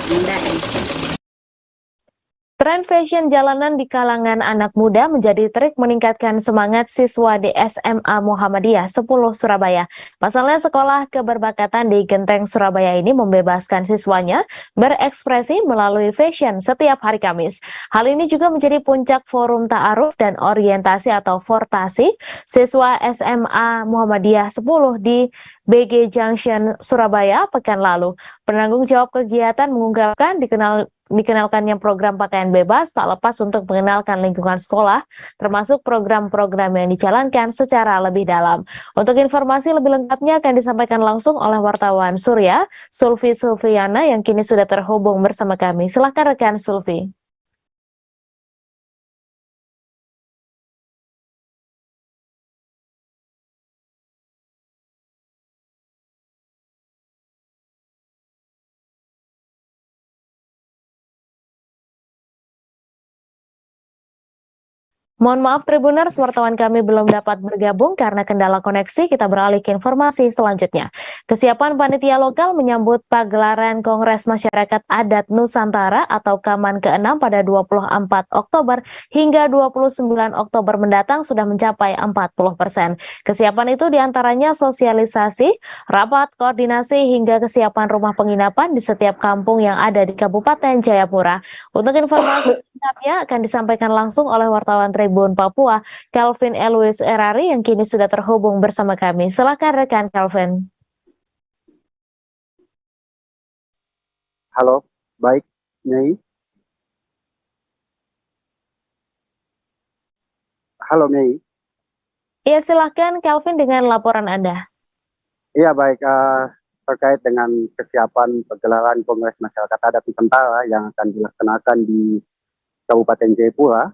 Tren fashion jalanan di kalangan anak muda menjadi trik meningkatkan semangat siswa di SMA Muhammadiyah 10 Surabaya. Pasalnya sekolah keberbakat di Genteng Surabaya ini membebaskan siswanya berekspresi melalui fashion setiap hari Kamis. Hal ini juga menjadi puncak forum ta'aruf dan orientasi atau fortasi siswa SMA Muhammadiyah 10 di BG Junction Surabaya pekan lalu. Penanggung jawab kegiatan mengungkapkan dikenalkannya program pakaian bebas tak lepas untuk mengenalkan lingkungan sekolah, termasuk program-program yang dijalankan secara lebih dalam. Untuk informasi lebih lengkapnya akan disampaikan langsung oleh wartawan Surya, Sulfi Sulfiana yang kini sudah terhubung bersama kami. Silakan rekan Sulfi. Mohon maaf Tribuners, wartawan kami belum dapat bergabung karena kendala koneksi. Kita beralih ke informasi selanjutnya. Kesiapan panitia lokal menyambut pagelaran Kongres Masyarakat Adat Nusantara atau KAMAN ke-6 pada 24 Oktober hingga 29 Oktober mendatang sudah mencapai 40%. Kesiapan itu diantaranya sosialisasi, rapat koordinasi hingga kesiapan rumah penginapan di setiap kampung yang ada di Kabupaten Jayapura. Untuk informasi selengkapnya akan disampaikan langsung oleh wartawan Tribun Papua, Calvin Eluis Erari yang kini sudah terhubung bersama kami. Silakan rekan Calvin. Halo, baik, Nyai. Halo, Nyai. Iya, silakan Calvin dengan laporan Anda. Iya, baik. Terkait dengan kesiapan pegelaran Kongres Masyarakat Adat Nusantara yang akan dilaksanakan di Kabupaten Jayapura,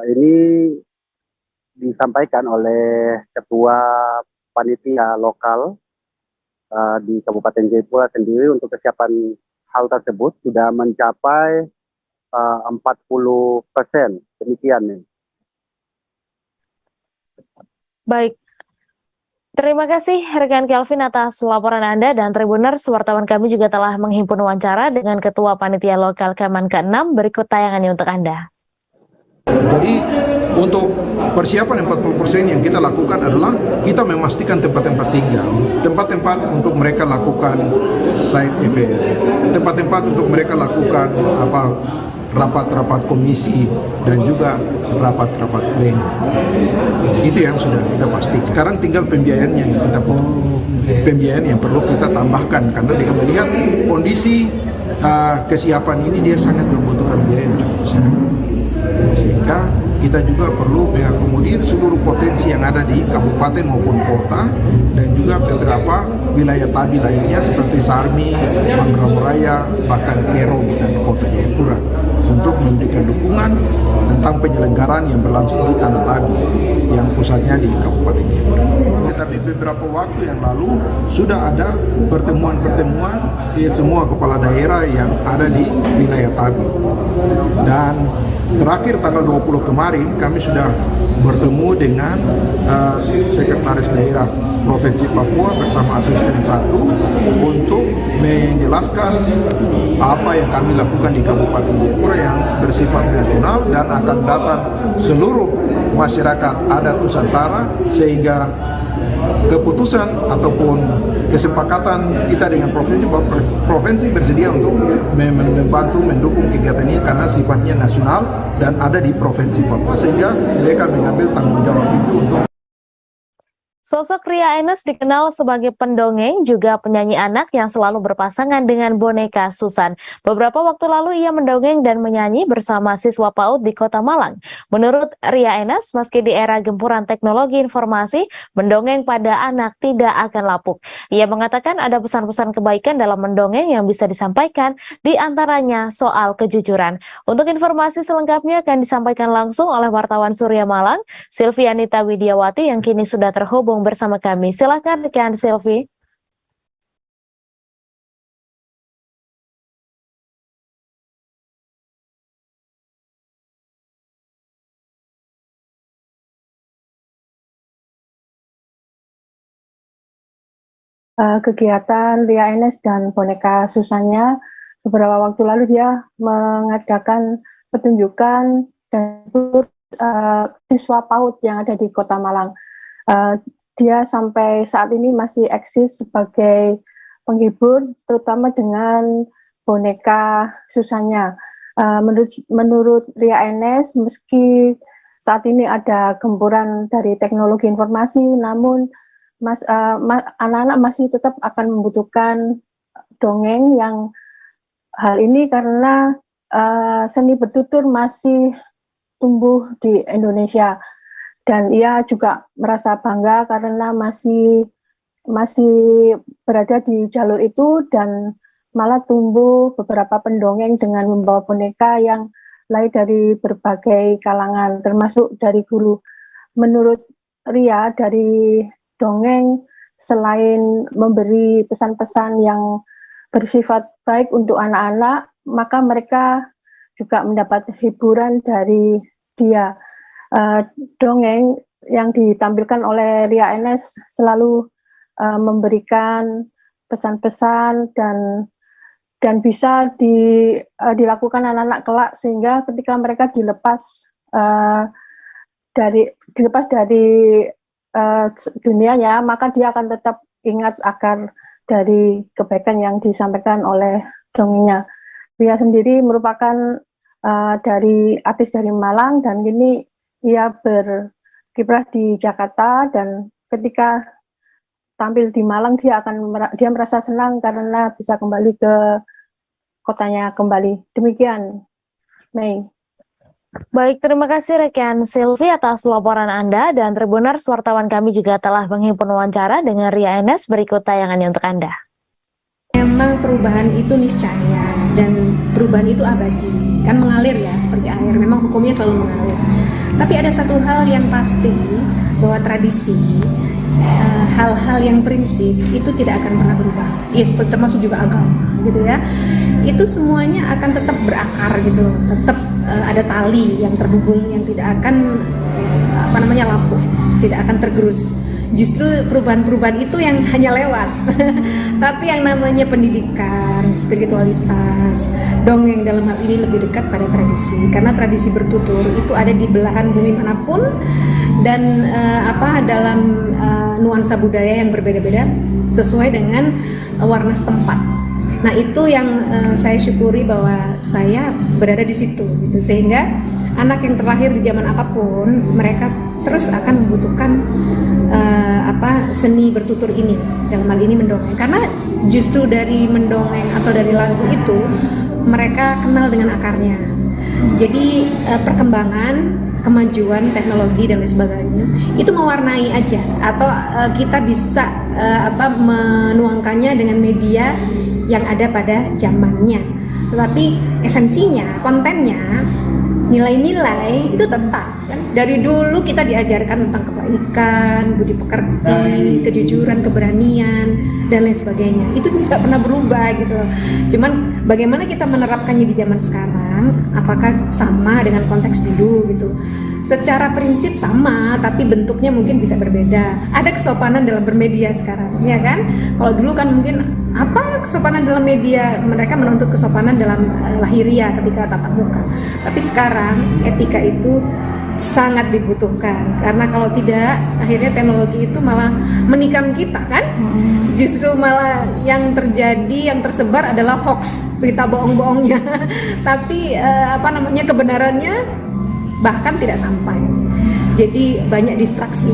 ini disampaikan oleh Ketua Panitia Lokal di Kabupaten Jayapura sendiri. Untuk kesiapan hal tersebut sudah mencapai 40%. Demikian nih. Baik. Terima kasih rekan Kelvin atas laporan Anda, dan Tribuners, wartawan kami juga telah menghimpun wawancara dengan Ketua Panitia Lokal Kemen ke-6. Berikut tayangannya untuk Anda. Jadi untuk persiapan 40% yang kita lakukan adalah kita memastikan tempat-tempat tinggal, tempat-tempat untuk mereka lakukan side event, tempat-tempat untuk mereka lakukan rapat-rapat komisi dan juga rapat-rapat pleno. Itu yang sudah kita pastikan. Sekarang tinggal pembiayaannya yang kita pembiayaan yang perlu kita tambahkan, karena dengan melihat kondisi kesiapan ini dia sangat membutuhkan biaya yang cukup besar. Sehingga kita juga perlu mengakomodir seluruh potensi yang ada di kabupaten maupun kota, dan juga beberapa wilayah tabi lainnya seperti Sarmi, Manggarai, bahkan Kerong dan kota Jayapura untuk memberikan dukungan tentang penyelenggaraan yang berlangsung di Tanah Tabi yang pusatnya di Kabupaten Jayapura. Tetapi beberapa waktu yang lalu sudah ada pertemuan-pertemuan semua kepala daerah yang ada di wilayah Tabi, dan terakhir tanggal 20 kemarin kami sudah bertemu dengan Sekretaris Daerah Provinsi Papua bersama Asisten 1 untuk menjelaskan apa yang kami lakukan di Kabupaten Jayapura yang bersifat nasional dan akan datang seluruh masyarakat adat Nusantara, sehingga keputusan ataupun kesepakatan kita dengan provinsi bersedia untuk membantu mendukung kegiatan ini karena sifatnya nasional dan ada di Provinsi Papua, sehingga mereka mengambil tanggung jawab itu untuk. Sosok Ria Enes dikenal sebagai pendongeng, juga penyanyi anak yang selalu berpasangan dengan boneka Susan. Beberapa waktu lalu ia mendongeng dan menyanyi bersama siswa PAUD di Kota Malang. Menurut Ria Enes, meski di era gempuran teknologi informasi, mendongeng pada anak tidak akan lapuk. Ia mengatakan ada pesan-pesan kebaikan dalam mendongeng yang bisa disampaikan, di antaranya soal kejujuran. Untuk informasi selengkapnya akan disampaikan langsung oleh wartawan Surya Malang, Silvianita Widiawati, yang kini sudah terhubung bersama kami. Silakan rekan Silvi. Kegiatan Ria Enes dan boneka Susannya, beberapa waktu lalu dia mengadakan pertunjukan dan siswa PAUD yang ada di Kota Malang. Dia sampai saat ini masih eksis sebagai penghibur, terutama dengan boneka Susannya. Menurut Ria Enes, meski saat ini ada gempuran dari teknologi informasi, namun anak-anak masih tetap akan membutuhkan dongeng yang hal ini karena seni bertutur masih tumbuh di Indonesia. Dan ia juga merasa bangga karena masih berada di jalur itu, dan malah tumbuh beberapa pendongeng dengan membawa boneka yang lain dari berbagai kalangan, termasuk dari guru. Menurut Ria, dari dongeng selain memberi pesan-pesan yang bersifat baik untuk anak-anak, maka mereka juga mendapat hiburan dari dia. Dongeng yang ditampilkan oleh Ria Enes selalu memberikan pesan-pesan dan bisa dilakukan anak-anak kelak, sehingga ketika mereka dilepas dari dunianya, maka dia akan tetap ingat akan dari kebaikan yang disampaikan oleh dongengnya. Ria sendiri merupakan dari artis dari Malang, dan kini ia berkiprah di Jakarta, dan ketika tampil di Malang dia merasa senang karena bisa kembali ke kotanya kembali. Demikian, Mei. Baik, terima kasih rekan Silvi atas laporan Anda, dan Tribuners, wartawan kami juga telah menghimpun wawancara dengan Ria Enes. Berikut tayangannya untuk Anda. Memang perubahan itu niscaya, dan perubahan itu abadi, kan mengalir ya, seperti air, memang hukumnya selalu mengalir. Tapi ada satu hal yang pasti, bahwa tradisi, hal-hal yang prinsip itu tidak akan pernah berubah. Ya, termasuk juga agama, gitu ya. Itu semuanya akan tetap berakar gitu, tetap ada tali yang terhubung yang tidak akan lapuk, tidak akan tergerus. justru perubahan-perubahan itu yang hanya lewat. Tapi yang namanya pendidikan, spiritualitas, dongeng dalam hal ini lebih dekat pada tradisi, karena tradisi bertutur itu ada di belahan bumi manapun dan dalam nuansa budaya yang berbeda-beda sesuai dengan warna setempat. Nah, itu yang saya syukuri bahwa saya berada di situ gitu. Sehingga anak yang terlahir di zaman apapun mereka terus akan membutuhkan seni bertutur ini, dalam hal ini mendongeng, karena justru dari mendongeng atau dari lagu itu mereka kenal dengan akarnya. Jadi perkembangan, kemajuan teknologi dan lain sebagainya itu mewarnai aja, atau kita bisa menuangkannya dengan media yang ada pada zamannya, tetapi esensinya, kontennya, nilai-nilai itu tetap kan. Dari dulu kita diajarkan tentang kebaikan, budi pekerti, kejujuran, keberanian dan lain sebagainya. Itu tidak pernah berubah gitu. Cuman bagaimana kita menerapkannya di zaman sekarang, apakah sama dengan konteks dulu gitu. Secara prinsip sama, tapi bentuknya mungkin bisa berbeda. Ada kesopanan dalam bermedia sekarang, ya kan? Kalau dulu kan mungkin apa kesopanan dalam media, mereka menuntut kesopanan dalam lahiriah ketika tatap muka. Tapi sekarang etika itu sangat dibutuhkan, karena kalau tidak akhirnya teknologi itu malah menikam kita kan. Justru malah yang terjadi, yang tersebar adalah hoax, berita bohong-bohongnya. Tapi kebenarannya bahkan tidak sampai. Jadi banyak distraksi.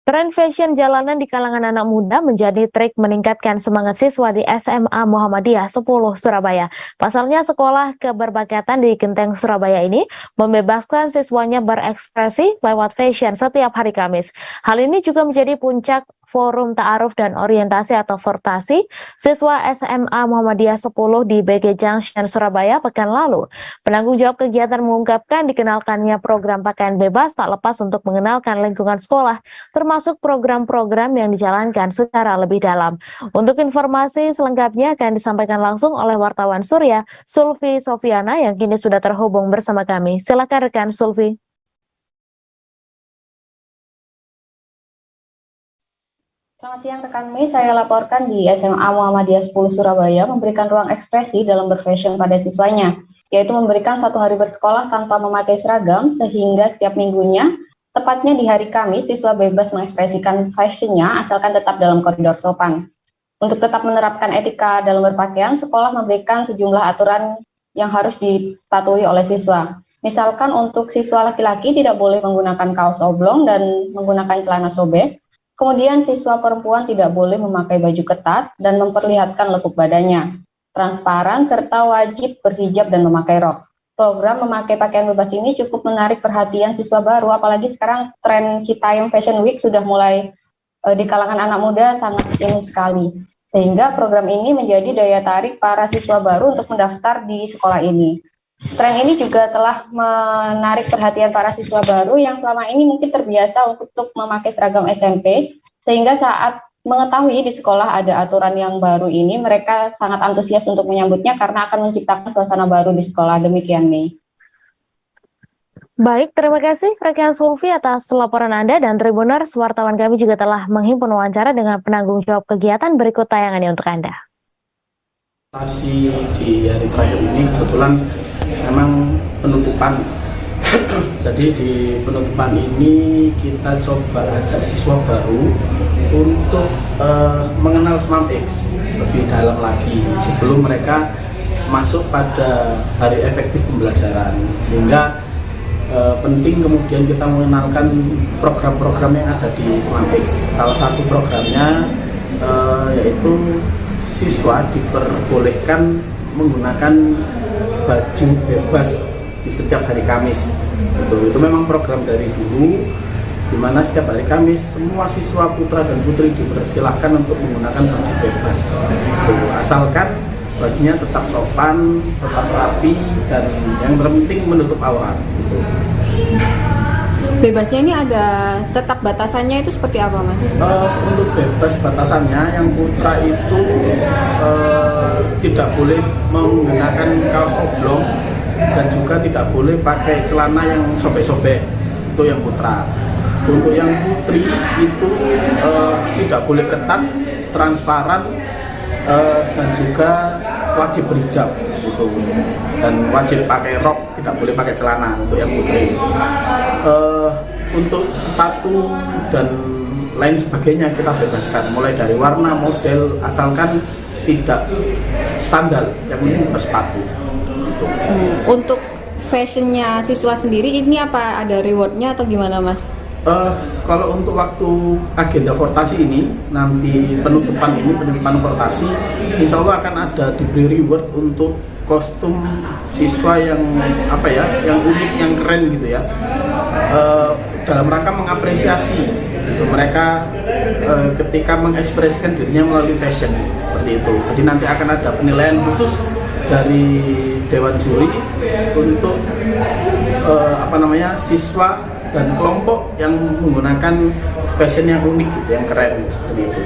Tren fashion jalanan di kalangan anak muda menjadi trik meningkatkan semangat siswa di SMA Muhammadiyah 10 Surabaya. Pasalnya sekolah keberbagian di Genteng Surabaya ini membebaskan siswanya berekspresi lewat fashion setiap hari Kamis. Hal ini juga menjadi puncak forum ta'aruf dan orientasi atau fortasi siswa SMA Muhammadiyah 10 di BG Junction Surabaya pekan lalu. Penanggung jawab kegiatan mengungkapkan dikenalkannya program pakaian bebas tak lepas untuk mengenalkan lingkungan sekolah, termasuk program-program yang dijalankan secara lebih dalam. Untuk informasi selengkapnya akan disampaikan langsung oleh wartawan Surya, Sulfi Sofiana, yang kini sudah terhubung bersama kami. Silakan rekan Sulfi. Selamat siang rekan Mei, saya laporkan di SMA Muhammadiyah 10 Surabaya memberikan ruang ekspresi dalam berfashion pada siswanya, yaitu memberikan 1 hari bersekolah tanpa memakai seragam, sehingga setiap minggunya, tepatnya di hari Kamis, siswa bebas mengekspresikan fashionnya asalkan tetap dalam koridor sopan. Untuk tetap menerapkan etika dalam berpakaian, sekolah memberikan sejumlah aturan yang harus dipatuhi oleh siswa. Misalkan untuk siswa laki-laki tidak boleh menggunakan kaos oblong dan menggunakan celana sobek. Kemudian siswa perempuan tidak boleh memakai baju ketat dan memperlihatkan lekuk badannya, transparan, serta wajib berhijab dan memakai rok. Program memakai pakaian bebas ini cukup menarik perhatian siswa baru, apalagi sekarang tren Citayam Fashion Week sudah mulai di kalangan anak muda sangat ini sekali. Sehingga program ini menjadi daya tarik para siswa baru untuk mendaftar di sekolah ini. Tren ini juga telah menarik perhatian para siswa baru yang selama ini mungkin terbiasa untuk memakai seragam SMP, sehingga saat mengetahui di sekolah ada aturan yang baru ini, mereka sangat antusias untuk menyambutnya karena akan menciptakan suasana baru di sekolah. Demikian, Mei. Baik, terima kasih rekan Sulfi atas laporan Anda, dan Tribuners, wartawan kami juga telah menghimpun wawancara dengan penanggung jawab kegiatan. Berikut tayangannya untuk Anda. Di hari terakhir ini kebetulan memang penutupan. Jadi di penutupan ini kita coba ajak siswa baru untuk mengenal SMAMX lebih dalam lagi sebelum mereka masuk pada hari efektif pembelajaran. Sehingga penting kemudian kita mengenalkan program-program yang ada di SMAMX. Salah satu programnya yaitu siswa diperbolehkan menggunakan baju bebas di setiap hari Kamis. Itu memang program dari dulu, di mana setiap hari Kamis semua siswa putra dan putri dipersilahkan untuk menggunakan baju bebas. Asalkan bajunya tetap sopan, tetap rapi, dan yang terpenting menutup aurat. Bebasnya ini ada tetap batasannya itu seperti apa, Mas? Untuk bebas batasannya, yang putra itu tidak boleh menggunakan kaos oblong dan juga tidak boleh pakai celana yang sobek-sobek, itu yang putra. Untuk yang putri itu tidak boleh ketat, transparan, dan juga wajib berhijab gitu. Dan wajib pakai rok, tidak boleh pakai celana untuk yang putri. Untuk sepatu dan lain sebagainya kita bebaskan, mulai dari warna, model, asalkan tidak sandal, yang penting bersepatu gitu. Untuk fashionnya siswa sendiri ini apa ada rewardnya atau gimana Mas? Kalau untuk waktu agenda Fortasi ini, nanti penutupan Fortasi, insya Allah akan ada diberi reward untuk kostum siswa yang yang unik, yang keren gitu ya, dalam rangka mengapresiasi gitu, mereka ketika mengekspresikan dirinya melalui fashion seperti itu. Jadi nanti akan ada penilaian khusus dari Dewan Juri untuk siswa dan kelompok yang menggunakan fashion yang unik gitu, yang keren seperti itu.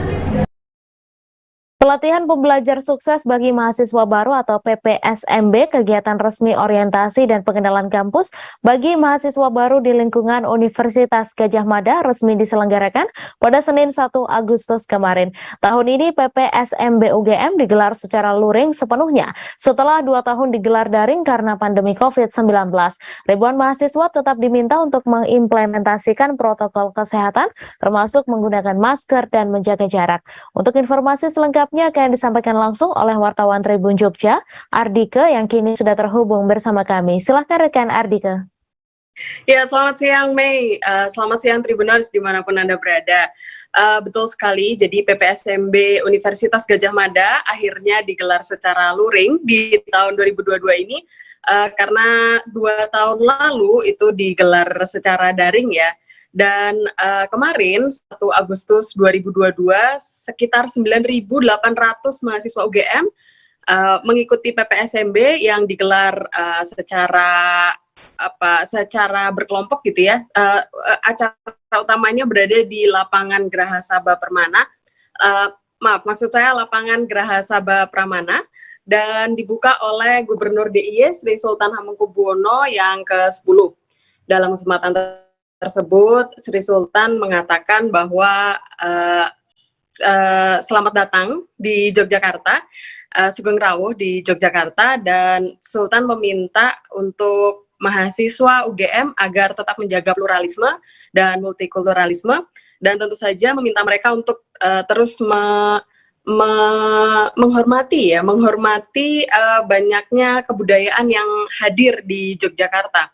Pelatihan pembelajar sukses bagi mahasiswa baru atau PPSMB, kegiatan resmi orientasi dan pengenalan kampus bagi mahasiswa baru di lingkungan Universitas Gadjah Mada resmi diselenggarakan pada Senin 1 Agustus kemarin. Tahun ini PPSMB UGM digelar secara luring sepenuhnya setelah 2 tahun digelar daring karena pandemi COVID-19. Ribuan mahasiswa tetap diminta untuk mengimplementasikan protokol kesehatan termasuk menggunakan masker dan menjaga jarak. Untuk informasi selengkapnya akan disampaikan langsung oleh wartawan Tribun Jogja, Ardike, yang kini sudah terhubung bersama kami. Silahkan rekan Ardike. Ya, selamat siang Mei, selamat siang Tribuners dimanapun Anda berada. Betul sekali, jadi PPSMB Universitas Gadjah Mada akhirnya digelar secara luring di tahun 2022 ini, karena 2 tahun lalu itu digelar secara daring ya. Dan kemarin 1 Agustus 2022 sekitar 9.800 mahasiswa UGM mengikuti PPSMB yang digelar secara berkelompok gitu ya. Acara utamanya berada di lapangan Geraha Sabha Permana. Lapangan Geraha Sabha Pramana, dan dibuka oleh Gubernur DIY Sri Sultan Hamengkubuwono yang ke-10. Dalam kesempatan tersebut, Sri Sultan mengatakan bahwa selamat datang di Yogyakarta, Sugeng Rawuh di Yogyakarta, dan Sultan meminta untuk mahasiswa UGM agar tetap menjaga pluralisme dan multikulturalisme, dan tentu saja meminta mereka untuk terus menghormati banyaknya kebudayaan yang hadir di Yogyakarta.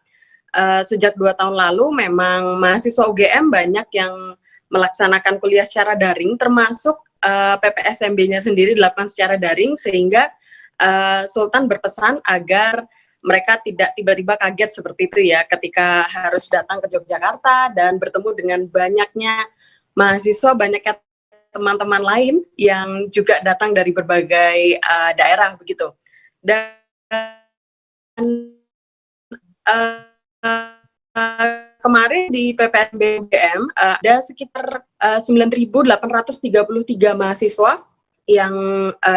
Sejak 2 tahun lalu memang mahasiswa UGM banyak yang melaksanakan kuliah secara daring, termasuk PPSMB-nya sendiri dilakukan secara daring, sehingga Sultan berpesan agar mereka tidak tiba-tiba kaget seperti itu ya ketika harus datang ke Yogyakarta dan bertemu dengan banyaknya mahasiswa, banyaknya teman-teman lain yang juga datang dari berbagai daerah begitu. Dan kemarin di PPSMB UGM ada sekitar 9.833 mahasiswa yang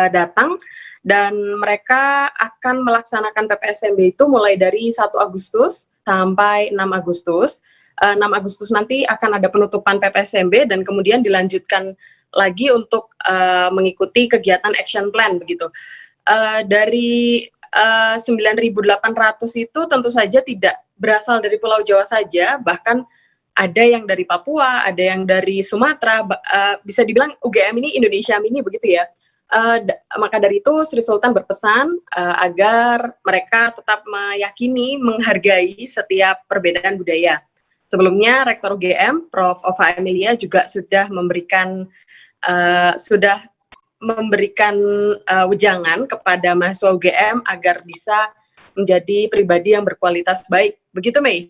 datang, dan mereka akan melaksanakan PPSMB itu mulai dari 1 Agustus sampai 6 Agustus. 6 Agustus nanti akan ada penutupan PPSMB dan kemudian dilanjutkan lagi untuk mengikuti kegiatan action plan begitu. Dari 9.800 itu tentu saja tidak berasal dari Pulau Jawa saja, bahkan ada yang dari Papua, ada yang dari Sumatera, bisa dibilang UGM ini Indonesia mini begitu ya. Maka dari itu Sri Sultan berpesan agar mereka tetap meyakini, menghargai setiap perbedaan budaya. Sebelumnya Rektor UGM, Prof. Ova Emilia juga sudah memberikan wejangan kepada mahasiswa UGM agar bisa menjadi pribadi yang berkualitas baik. Begitu, Mei.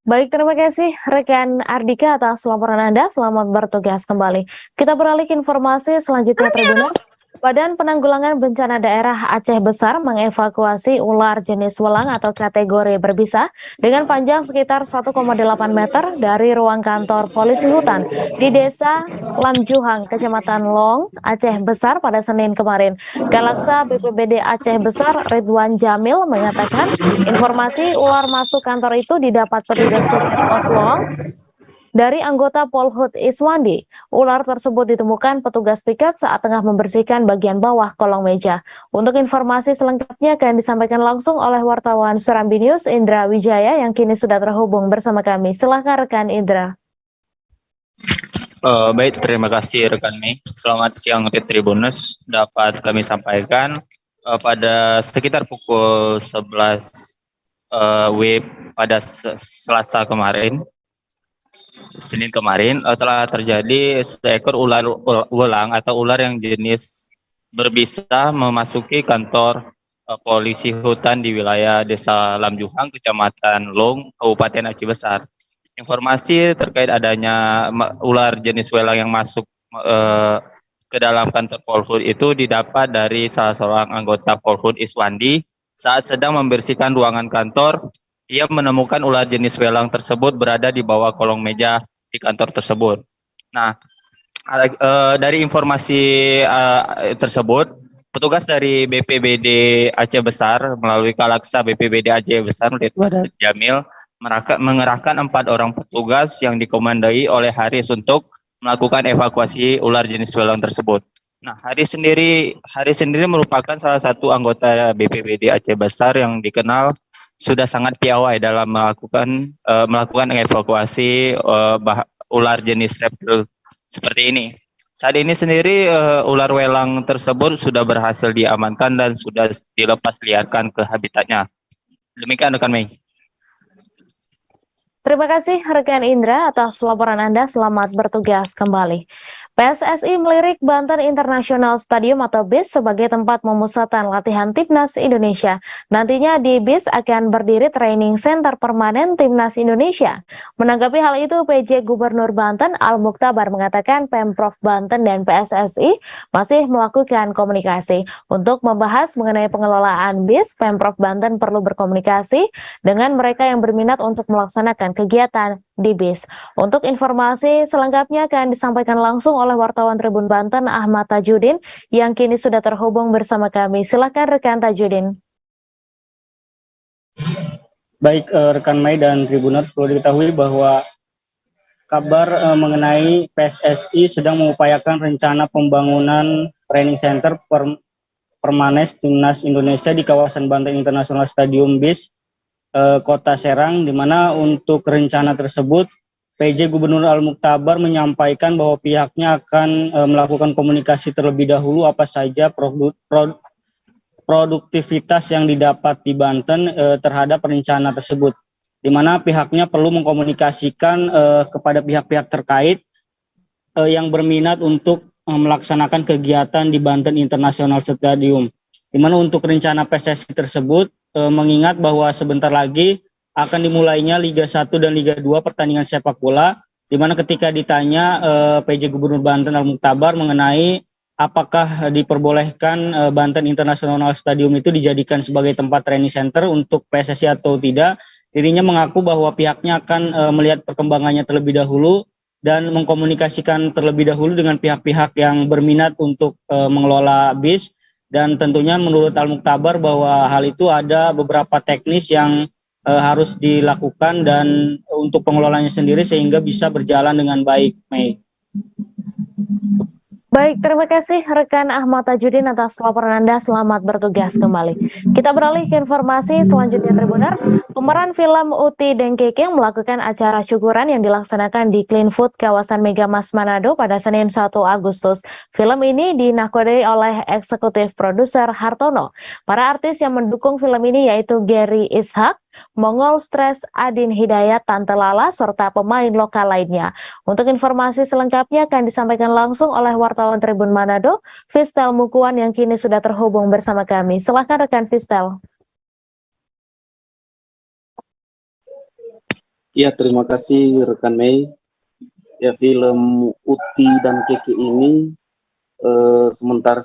Baik, terima kasih rekan Ardika atas laporan Anda. Selamat bertugas kembali. Kita beralih ke informasi selanjutnya, Tribuners. Badan Penanggulangan Bencana Daerah Aceh Besar mengevakuasi ular jenis welang atau kategori berbisa dengan panjang sekitar 1,8 meter dari ruang kantor polisi hutan di Desa Lamjuhang, Kecamatan Long, Aceh Besar pada Senin kemarin. Galaksa BPBD Aceh Besar Ridwan Jamil mengatakan informasi ular masuk kantor itu didapat petugas piket pos Long dari anggota Polhut Iswandi. Ular tersebut ditemukan petugas piket saat tengah membersihkan bagian bawah kolong meja. Untuk informasi selengkapnya akan disampaikan langsung oleh wartawan Surambi News Indra Wijaya yang kini sudah terhubung bersama kami. Silakan rekan Indra. Baik, terima kasih rekan Mei. Selamat siang Tribuners. Dapat kami sampaikan pada sekitar pukul 11 WIB pada Selasa kemarin, Senin kemarin, telah terjadi seekor ular welang atau ular yang jenis berbisa memasuki kantor polisi hutan di wilayah Desa Lamjuhang, Kecamatan Long, Kabupaten Aceh Besar. Informasi terkait adanya ular jenis welang yang masuk ke dalam kantor Polhut itu didapat dari salah seorang anggota Polhut Iswandi saat sedang membersihkan ruangan kantor. Ia menemukan ular jenis welang tersebut berada di bawah kolong meja di kantor tersebut. Nah, dari informasi tersebut, petugas dari BPBD Aceh Besar melalui Kalaksa BPBD Aceh Besar Ridwan Jamil mengerahkan 4 orang petugas yang dikomandoi oleh Haris untuk melakukan evakuasi ular jenis welang tersebut. Nah, Haris sendiri merupakan salah satu anggota BPBD Aceh Besar yang dikenal sudah sangat piawai dalam melakukan evakuasi ular jenis reptil seperti ini. Saat ini sendiri ular welang tersebut sudah berhasil diamankan dan sudah dilepas liarkan ke habitatnya. Demikian rekan Mei. Terima kasih rekan Indra atas laporan Anda. Selamat bertugas kembali. PSSI melirik Banten International Stadium atau BIS sebagai tempat pemusatan latihan Timnas Indonesia. Nantinya di BIS akan berdiri training center permanen Timnas Indonesia. Menanggapi hal itu, PJ Gubernur Banten Al Muktabar mengatakan Pemprov Banten dan PSSI masih melakukan komunikasi. Untuk membahas mengenai pengelolaan BIS, Pemprov Banten perlu berkomunikasi dengan mereka yang berminat untuk melaksanakan kegiatan di BIS. Untuk informasi selengkapnya akan disampaikan langsung oleh wartawan Tribun Banten Ahmad Tajudin yang kini sudah terhubung bersama kami. Silakan rekan Tajudin. Baik rekan Mei dan Tribuners, perlu diketahui bahwa kabar mengenai PSSI sedang mengupayakan rencana pembangunan training center permanen Timnas Indonesia di kawasan Banten International Stadium BIS Kota Serang, di mana untuk rencana tersebut PJ Gubernur Al Muktabar menyampaikan bahwa pihaknya akan melakukan komunikasi terlebih dahulu apa saja produktivitas yang didapat di Banten terhadap rencana tersebut, di mana pihaknya perlu mengkomunikasikan kepada pihak-pihak terkait yang berminat untuk melaksanakan kegiatan di Banten International Stadium, di mana untuk rencana PSSI tersebut mengingat bahwa sebentar lagi akan dimulainya Liga 1 dan Liga 2 pertandingan sepak bola, di mana ketika ditanya PJ Gubernur Banten Al Muktabar mengenai apakah diperbolehkan Banten International Stadium itu dijadikan sebagai tempat training center untuk PSSI atau tidak, dirinya mengaku bahwa pihaknya akan melihat perkembangannya terlebih dahulu dan mengkomunikasikan terlebih dahulu dengan pihak-pihak yang berminat untuk mengelola BIS. Dan tentunya menurut Al Muktabar bahwa hal itu ada beberapa teknis yang harus dilakukan dan untuk pengelolanya sendiri sehingga bisa berjalan dengan baik, Mei. Baik, terima kasih rekan Ahmad Tajudin atas laporan Anda. Selamat bertugas kembali. Kita beralih ke informasi selanjutnya, Tribuners. Pemeran film Uti Dengkeke melakukan acara syukuran yang dilaksanakan di Clean Food kawasan Megamas Manado pada Senin 1 Agustus. Film ini dinakodai oleh eksekutif produser Hartono. Para artis yang mendukung film ini yaitu Gary Ishak, Mongol Stress, Adin Hidayat, Tante Lala, serta pemain lokal lainnya. Untuk informasi selengkapnya akan disampaikan langsung oleh wartawan Tribun Manado, Fistel Mukuan yang kini sudah terhubung bersama kami. Silakan rekan Fistel. Ya, terima kasih rekan Mei. Ya, film Uti dan Keke ini sementara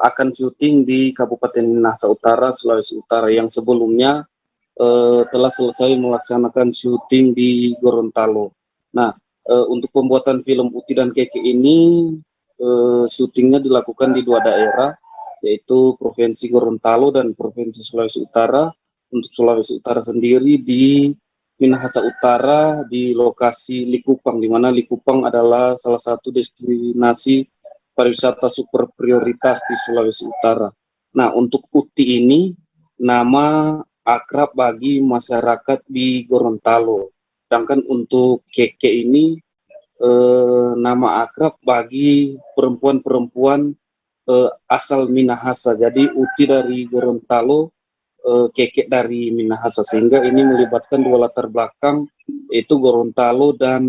akan syuting di Kabupaten Minahasa Utara, Sulawesi Utara, yang sebelumnya telah selesai melaksanakan syuting di Gorontalo. Nah, untuk pembuatan film Uti dan Keke ini syutingnya dilakukan di 2 daerah, yaitu Provinsi Gorontalo dan Provinsi Sulawesi Utara. Untuk Sulawesi Utara sendiri di Minahasa Utara di lokasi Likupang, di mana Likupang adalah salah satu destinasi pariwisata super prioritas di Sulawesi Utara. Nah, untuk Uti ini nama akrab bagi masyarakat di Gorontalo. Sedangkan untuk Keke ini nama akrab bagi perempuan-perempuan asal Minahasa. Jadi Uti dari Gorontalo, Keke dari Minahasa, sehingga ini melibatkan 2 latar belakang, yaitu Gorontalo dan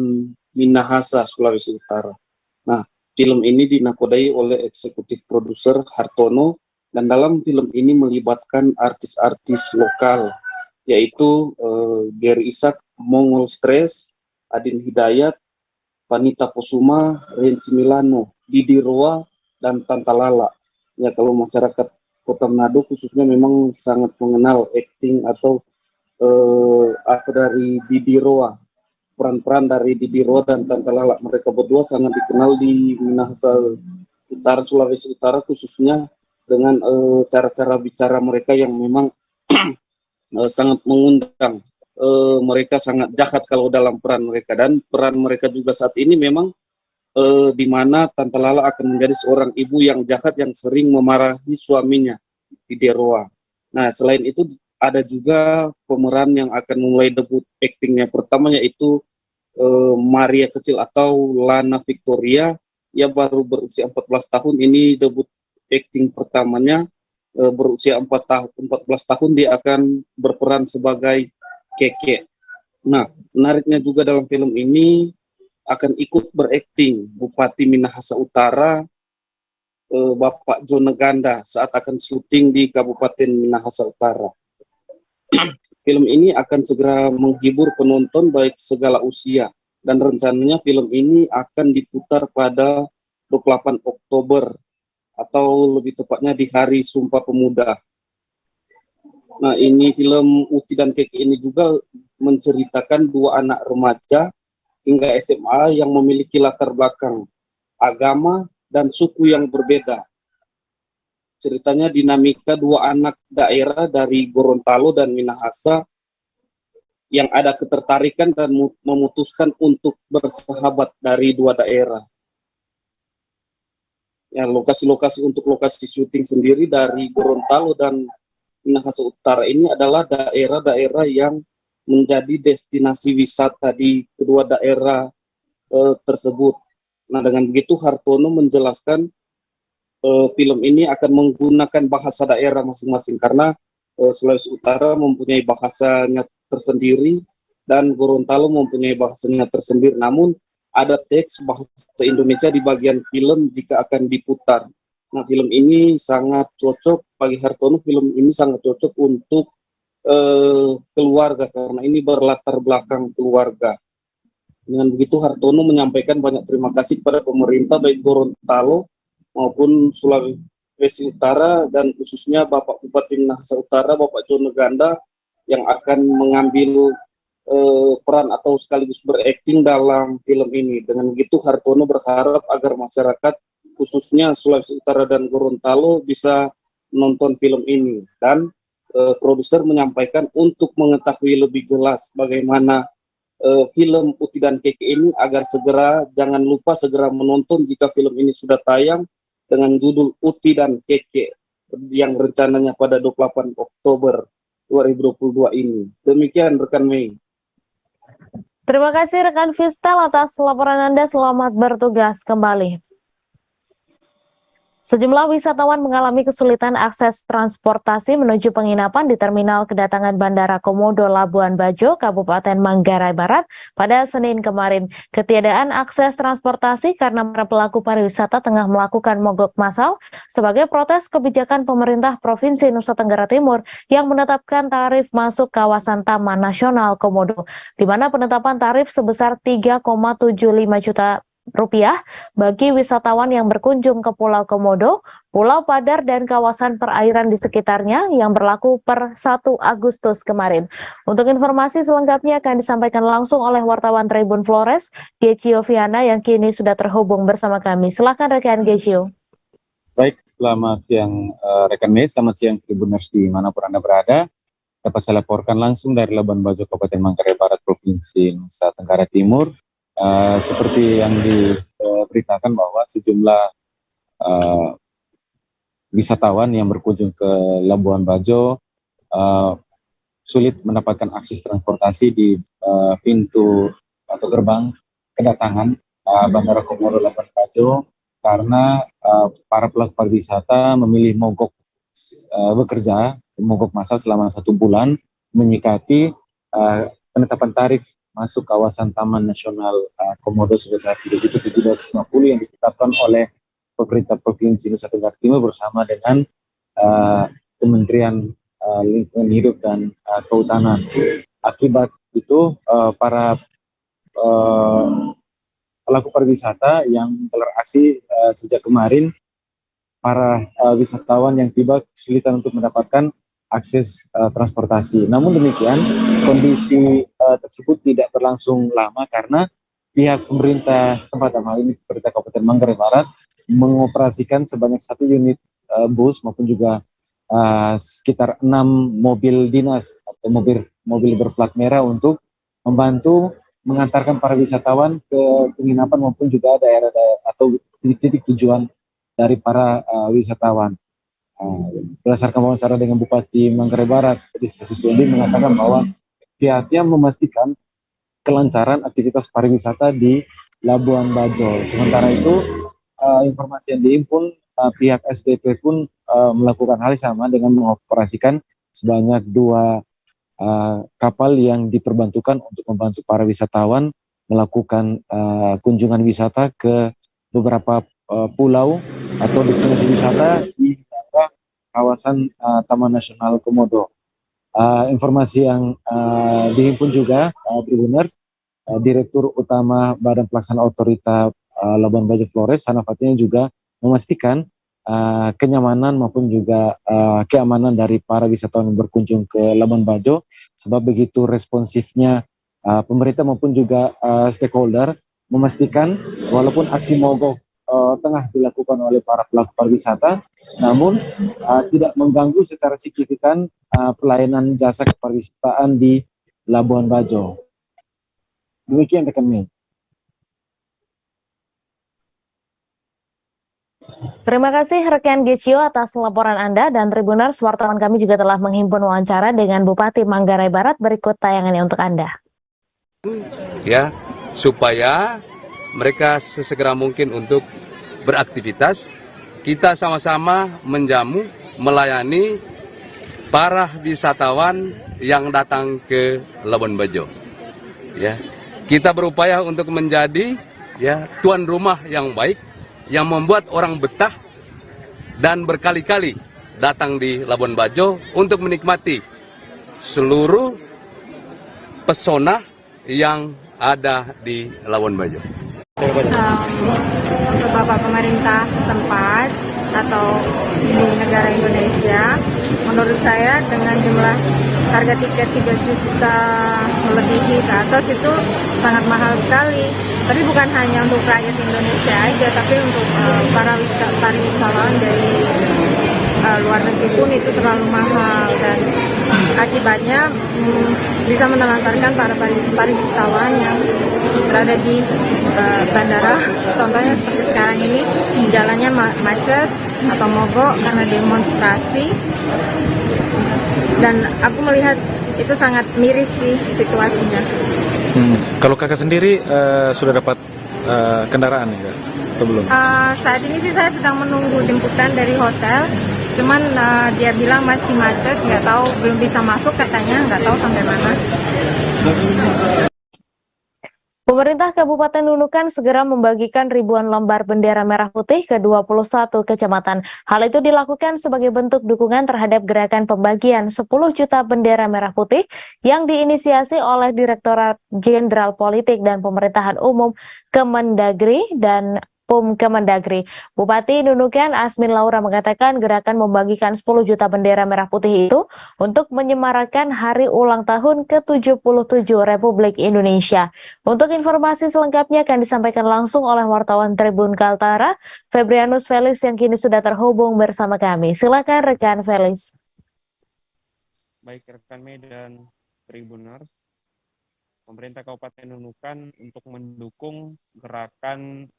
Minahasa, Sulawesi Utara. Nah, film ini dinakodai oleh eksekutif produser Hartono, dan dalam film ini melibatkan artis-artis lokal, yaitu Gary Ishak, Mongol Stress, Adin Hidayat, Vanita Posuma, Renci Milano, Didi Roa, dan Tanta Lala. Ya, kalau masyarakat Kota Manado khususnya memang sangat mengenal acting atau dari Didi Roa, peran-peran dari Didi Roa dan Tanta Lala. Mereka berdua sangat dikenal di Minahasa Utara, Sulawesi Utara, khususnya dengan cara-cara bicara mereka yang memang sangat mengundang. Mereka sangat jahat kalau dalam peran mereka, dan peran mereka juga saat ini memang di mana Tanta Lala akan menjadi seorang ibu yang jahat yang sering memarahi suaminya, Didi Roa. Nah, selain itu ada juga pemeran yang akan mulai debut aktingnya pertama, yaitu Maria kecil atau Lana Victoria. Ia baru berusia 14 tahun, ini debut akting pertamanya. Berusia 14 tahun dia akan berperan sebagai Keke. Nah, menariknya juga dalam film ini akan ikut berakting Bupati Minahasa Utara, Bapak Joneganda, saat akan syuting di Kabupaten Minahasa Utara. Film ini akan segera menghibur penonton baik segala usia, dan rencananya film ini akan diputar pada 28 Oktober atau lebih tepatnya di Hari Sumpah Pemuda. Nah, ini film Uti dan Keke ini juga menceritakan 2 anak remaja hingga SMA yang memiliki latar belakang agama dan suku yang berbeda. Ceritanya dinamika 2 anak daerah dari Gorontalo dan Minahasa yang ada ketertarikan dan memutuskan untuk bersahabat dari 2 daerah. Ya, lokasi-lokasi untuk lokasi syuting sendiri dari Gorontalo dan Minahasa Utara ini adalah daerah-daerah yang menjadi destinasi wisata di kedua daerah tersebut. Nah, dengan begitu Hartono menjelaskan film ini akan menggunakan bahasa daerah masing-masing, karena Sulawesi Utara mempunyai bahasanya tersendiri dan Gorontalo mempunyai bahasanya tersendiri. Namun ada teks bahasa Indonesia di bagian film jika akan diputar. Nah, film ini sangat cocok bagi Hartono. Film ini sangat cocok untuk keluarga, karena ini berlatar belakang keluarga. Dengan begitu Hartono menyampaikan banyak terima kasih kepada pemerintah baik Gorontalo maupun Sulawesi Utara, dan khususnya Bapak Bupati Minahasa Utara, Bapak Joneganda, yang akan mengambil peran atau sekaligus berakting dalam film ini. Dengan begitu Hartono berharap agar masyarakat khususnya Sulawesi Utara dan Gorontalo bisa menonton film ini, dan produser menyampaikan untuk mengetahui lebih jelas bagaimana film Uti dan Keke ini, agar jangan lupa segera menonton jika film ini sudah tayang dengan judul Uti dan Keke yang rencananya pada 28 Oktober 2022 ini. Demikian rekan Mei. Terima kasih rekan Vistel atas laporan Anda. Selamat bertugas kembali. Sejumlah wisatawan mengalami kesulitan akses transportasi menuju penginapan di Terminal Kedatangan Bandara Komodo Labuan Bajo, Kabupaten Manggarai Barat pada Senin kemarin. Ketiadaan akses transportasi karena para pelaku pariwisata tengah melakukan mogok massal sebagai protes kebijakan pemerintah Provinsi Nusa Tenggara Timur yang menetapkan tarif masuk kawasan Taman Nasional Komodo, di mana penetapan tarif sebesar 3,75 juta bagi wisatawan yang berkunjung ke Pulau Komodo, Pulau Padar, dan kawasan perairan di sekitarnya yang berlaku per 1 Agustus kemarin. Untuk informasi selengkapnya akan disampaikan langsung oleh wartawan Tribun Flores, Gecio Viana, yang kini sudah terhubung bersama kami. Silakan rekan Gecio. Baik, selamat siang rekan Mei, selamat siang Tribuners dimanapun Anda berada. Dapat saya laporkan langsung dari Labuan Bajo, Kabupaten Manggarai Barat, Provinsi Nusa Tenggara Timur. Seperti yang diberitakan bahwa sejumlah wisatawan yang berkunjung ke Labuan Bajo sulit mendapatkan akses transportasi di pintu atau gerbang kedatangan Bandara Komodo Labuan Bajo karena para pelaku pariwisata memilih mogok bekerja, mogok massal selama 1 bulan menyikapi penetapan tarif masuk kawasan Taman Nasional Komodo sebesar Rp3.750 yang ditetapkan oleh pemerintah Provinsi Nusa Tenggara Timur bersama dengan Kementerian Lingkungan Hidup dan Kehutanan. Akibat itu para pelaku pariwisata yang menggelar aksi sejak kemarin, para wisatawan yang tiba kesulitan untuk mendapatkan akses transportasi. Namun demikian, kondisi tersebut tidak berlangsung lama karena pihak pemerintah tempat, dalam hal ini pemerintah Kabupaten Manggarai Barat, mengoperasikan sebanyak 1 unit bus maupun juga sekitar 6 mobil dinas atau mobil berplat merah untuk membantu mengantarkan para wisatawan ke penginapan maupun juga daerah-daerah atau titik-titik tujuan dari para wisatawan. Berdasarkan wawancara dengan Bupati Manggarai Barat, Desta Susundi mengatakan bahwa pihaknya memastikan kelancaran aktivitas pariwisata di Labuan Bajo. Sementara itu, informasi yang dihimpun, pihak SDP pun melakukan hal yang sama dengan mengoperasikan sebanyak 2 kapal yang diperbantukan untuk membantu para wisatawan melakukan kunjungan wisata ke beberapa pulau atau destinasi wisata di kawasan Taman Nasional Komodo. Informasi yang dihimpun juga Tribuners, Direktur Utama Badan Pelaksana Otorita Labuan Bajo Flores, Sanafatinya juga memastikan kenyamanan maupun juga keamanan dari para wisatawan yang berkunjung ke Labuan Bajo, sebab begitu responsifnya pemerintah maupun juga stakeholder memastikan walaupun aksi mogok tengah dilakukan oleh para pelaku pariwisata, namun tidak mengganggu secara signifikan pelayanan jasa kepariwisataan di Labuan Bajo. Demikian rekan Mei. Terima kasih rekan Gecio atas laporan Anda, dan Tribuners, wartawan kami juga telah menghimpun wawancara dengan Bupati Manggarai Barat. Berikut tayangannya untuk Anda. Ya, supaya mereka sesegera mungkin untuk beraktivitas, kita sama-sama menjamu, melayani para wisatawan yang datang ke Labuan Bajo. Ya, kita berupaya untuk menjadi tuan rumah yang baik, yang membuat orang betah dan berkali-kali datang di Labuan Bajo untuk menikmati seluruh pesona yang ada di Labuan Bajo. Untuk Bapak pemerintah setempat atau di negara Indonesia, menurut saya dengan jumlah harga tiket 3 juta melebihi ke atas itu sangat mahal sekali. Tapi bukan hanya untuk rakyat Indonesia aja, tapi untuk para wisatawan dari luar negeri pun itu terlalu mahal, dan akibatnya bisa menelantarkan para wisatawan yang berada di bandara. Contohnya seperti sekarang ini, jalannya macet atau mogok karena demonstrasi, dan aku melihat itu sangat miris sih situasinya. Kalau kakak sendiri sudah dapat kendaraan ya, atau belum? Saat ini sih saya sedang menunggu jemputan dari hotel, cuman dia bilang masih macet, nggak tahu, belum bisa masuk katanya, nggak tahu sampai mana. Pemerintah Kabupaten Nunukan segera membagikan ribuan lembar bendera merah putih ke 21 kecamatan. Hal itu dilakukan sebagai bentuk dukungan terhadap gerakan pembagian 10 juta bendera merah putih yang diinisiasi oleh Direktorat Jenderal Politik dan Pemerintahan Umum Kemendagri dan Kemendagri. Bupati Nunukan Asmin Laura mengatakan gerakan membagikan 10 juta bendera merah putih itu untuk menyemarakan hari ulang tahun ke-77 Republik Indonesia. Untuk informasi selengkapnya akan disampaikan langsung oleh wartawan Tribun Kaltara, Febrianus Felix yang kini sudah terhubung bersama kami. Silakan rekan Felix. Baik rekan Medan Tribuners, pemerintah Kabupaten Nunukan untuk mendukung gerakan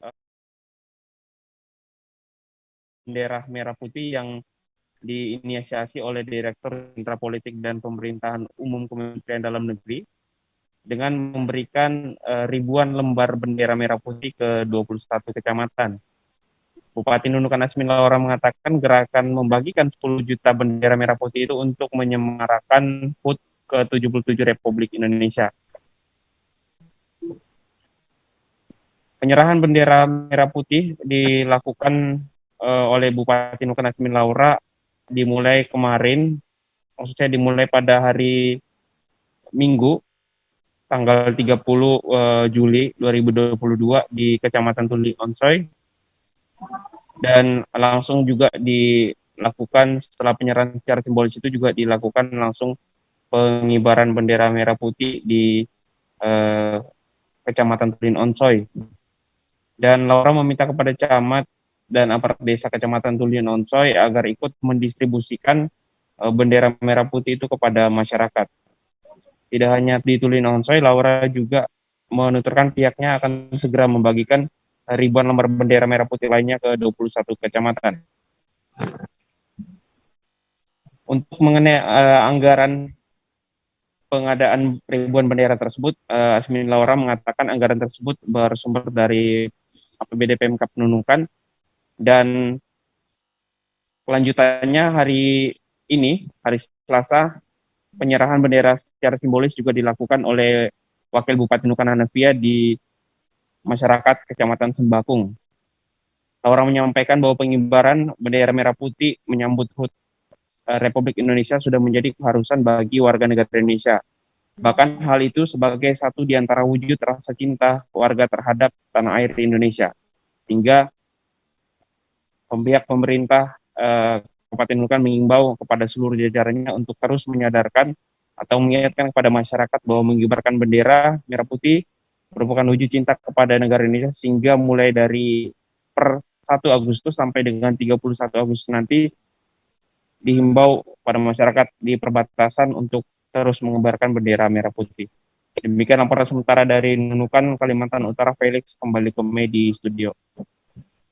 bendera merah putih yang diinisiasi oleh Direktur Jenderal Politik dan Pemerintahan Umum Kementerian Dalam Negeri dengan memberikan ribuan lembar bendera merah putih ke 21 kecamatan. Bupati Nunukan Asmin Laura mengatakan gerakan membagikan 10 juta bendera merah putih itu untuk menyemarakan HUT ke-77 Republik Indonesia. Penyerahan bendera merah putih dilakukan oleh Bupati Nunukan Asmin Laura dimulai kemarin, maksudnya dimulai pada hari Minggu, tanggal 30 Juli 2022 di Kecamatan Tuli Onsoy, dan langsung juga dilakukan setelah penyerahan secara simbolis itu juga dilakukan langsung pengibaran bendera merah putih di Kecamatan Tuli Onsoy. Dan Laura meminta kepada camat dan aparat desa Kecamatan Tulian Onsoy agar ikut mendistribusikan bendera merah putih itu kepada masyarakat. Tidak hanya di Tulian Onsoy, Laura juga menuturkan pihaknya akan segera membagikan ribuan lembar bendera merah putih lainnya ke 21 kecamatan. Untuk mengenai anggaran pengadaan ribuan bendera tersebut, Asmin Laura mengatakan anggaran tersebut bersumber dari APBD Pemkab Nunukan. Dan kelanjutannya hari ini, hari Selasa, penyerahan bendera secara simbolis juga dilakukan oleh Wakil Bupati Nunukan Hanafia di masyarakat Kecamatan Sembakung. Laura menyampaikan bahwa pengibaran bendera merah putih menyambut HUT Republik Indonesia sudah menjadi keharusan bagi warga negara Indonesia. Bahkan hal itu sebagai satu di antara wujud rasa cinta warga terhadap tanah air di Indonesia. Hingga pihak pemerintah Kabupaten Nunukan mengimbau kepada seluruh jajarannya untuk terus menyadarkan atau mengingatkan kepada masyarakat bahwa mengibarkan bendera merah putih merupakan wujud cinta kepada negara Indonesia, sehingga mulai dari per 1 Agustus sampai dengan 31 Agustus nanti dihimbau pada masyarakat di perbatasan untuk terus mengibarkan bendera merah putih. Demikian laporan sementara dari Nunukan, Kalimantan Utara. Felix kembali ke di studio.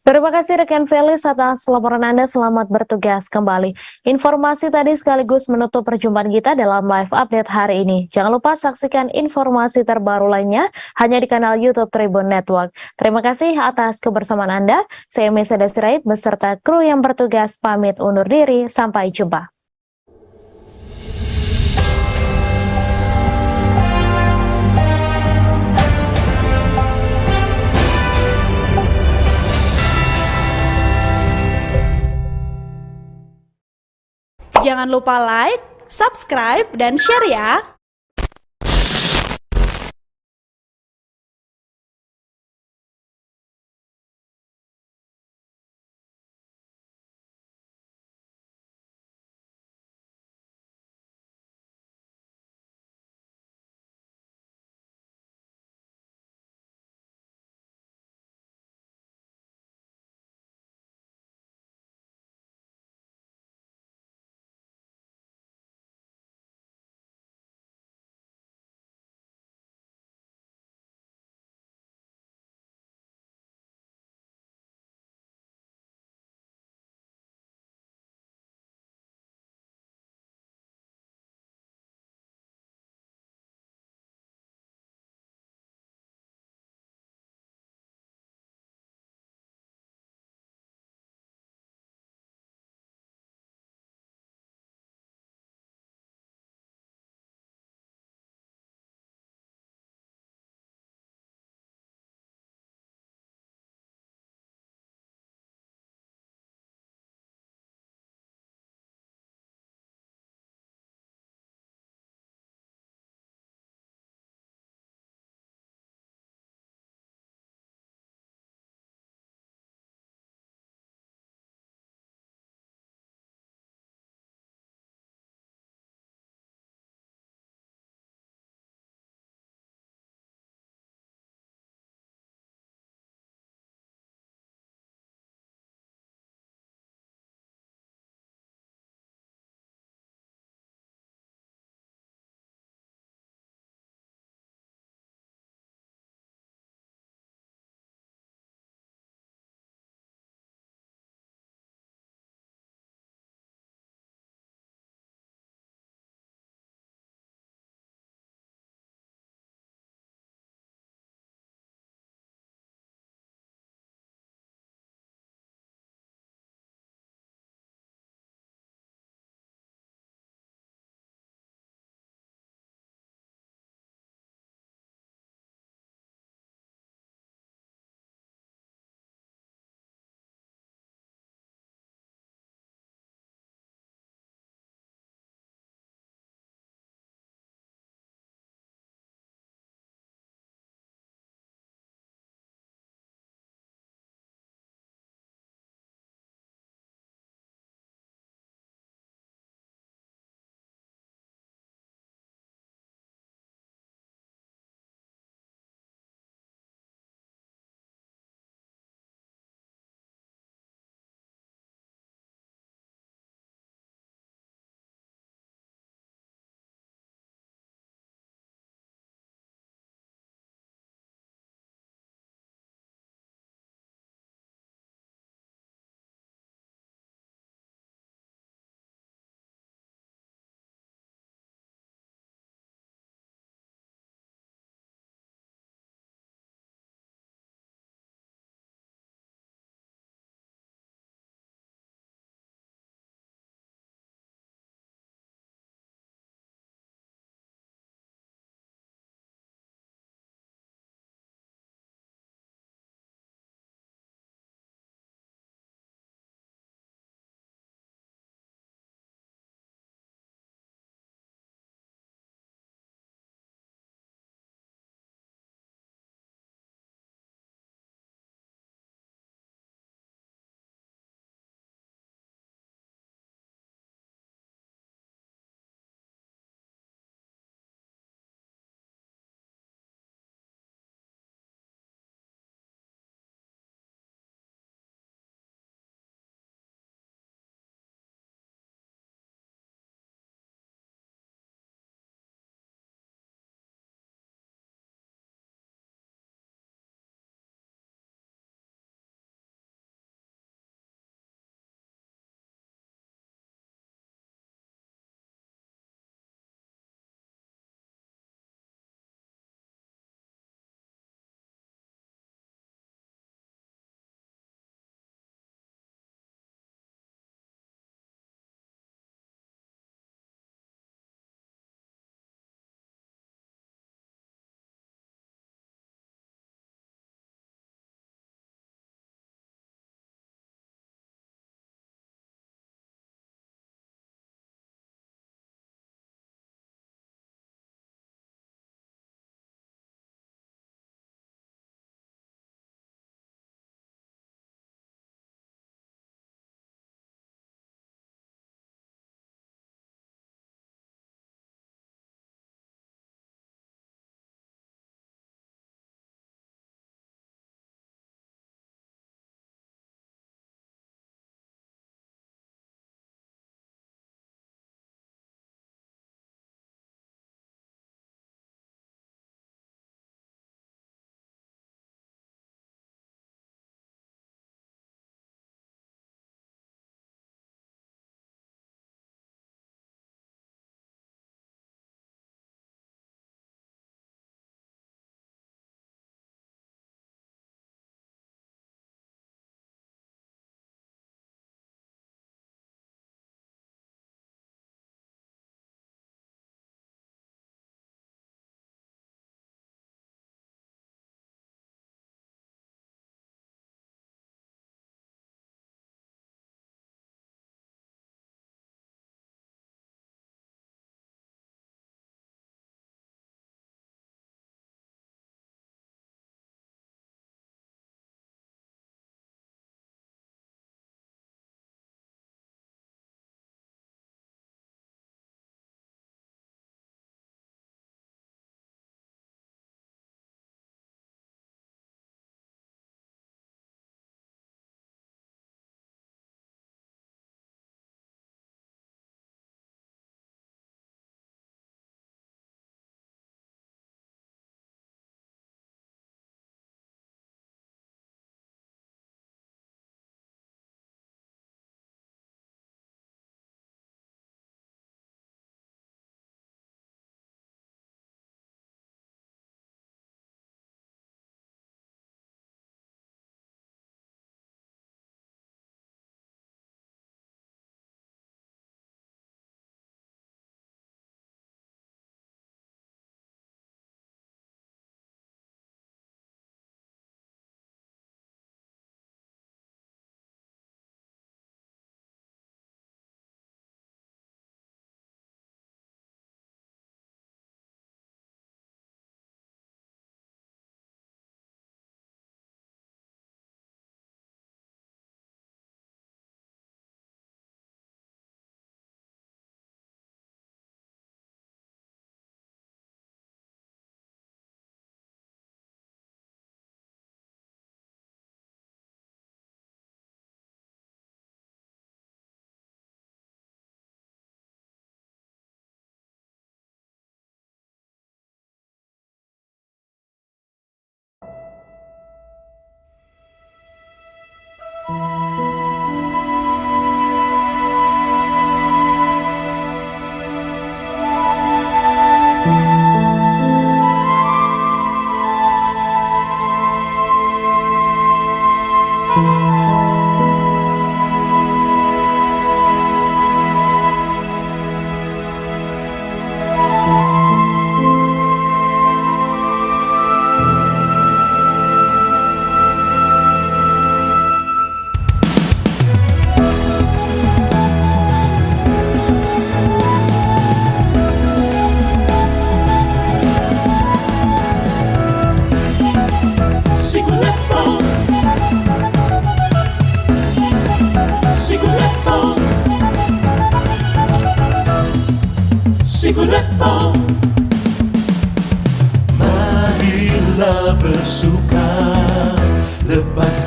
Terima kasih rekan Felix atas laporan Anda, selamat bertugas kembali. Informasi tadi sekaligus menutup perjumpaan kita dalam live update hari ini. Jangan lupa saksikan informasi terbaru lainnya hanya di kanal YouTube Tribun Network. Terima kasih atas kebersamaan Anda. Saya Mesa Desirait beserta kru yang bertugas pamit undur diri. Sampai jumpa. Jangan lupa like, subscribe, dan share ya!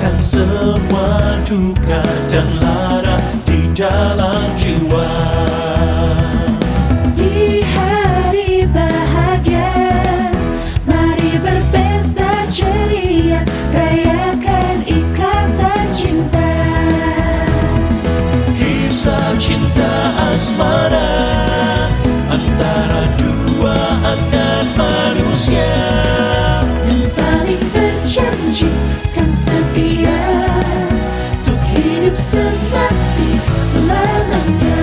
lupakan semua duka dan lara di dalam jiwa. Di hari bahagia, mari berpesta ceria, rayakan ikatan cinta. Kisah cinta asmara antara dua anak manusia yang saling berjanji kan setia untuk hidup semati selamanya.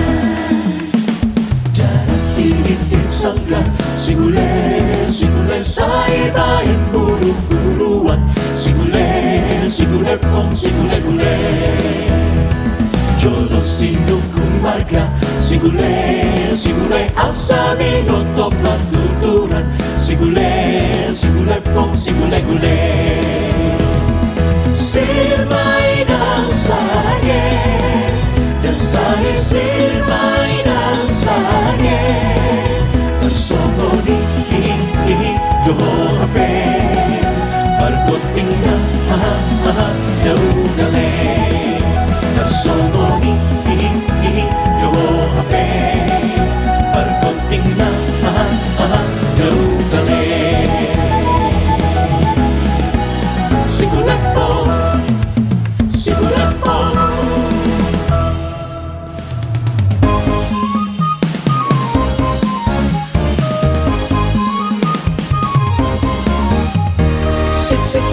Darat titik sangga Sigule, sigule saibayan buru-buruan Sigule, sigule pong, sigule gule Jolo sinukung marga Sigule, sigule asami notok tuturan Sigule, sigule pong, sigule gule Sirmay nasage Dasani sirmay nasage Tersongoni hihi joho ape Bargoting na jauh gale Tersongoni hihi joho ape Bargoting na jauh gale Sigulepo Sigulepo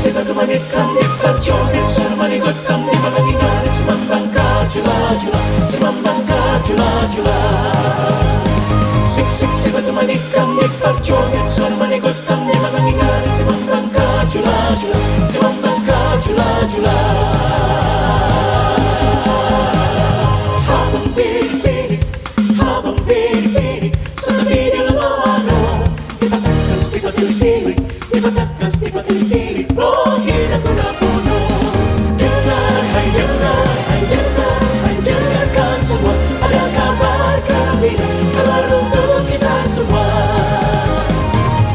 Sik manikan di perjoget Sarmanigotan di malangingari Simambangka jula-jula Simambangka jula-jula Sik manikan di perjoget Sarmanigotan di malangingari Simambangka jula-jula Simambangka jula-jula Habang bini-bini Sa tabi di lamano Ipatakas, ipatili-tili Ipatakas, ipatili-tili Oh, hinagunapuno Dengar, hai dengarkan semua Ada kabar gembira Kabar untuk kita semua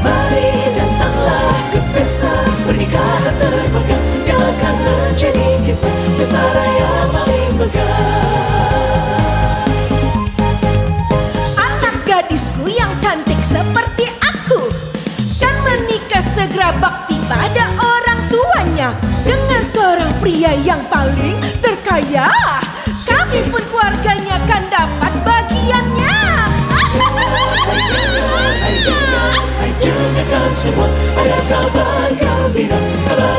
Mari datanglah ke pesta Pernikahan terbangga Yang akan menjadi kisah Pesta raya paling megah Anak gadisku yang cantik seperti aku kan menikah segera bakti pada orang tuanya dengan seorang pria yang paling terkaya. Kami pun keluarganya kan dapat bagiannya. Hai dengarkan semua ada kabar gembira Kabar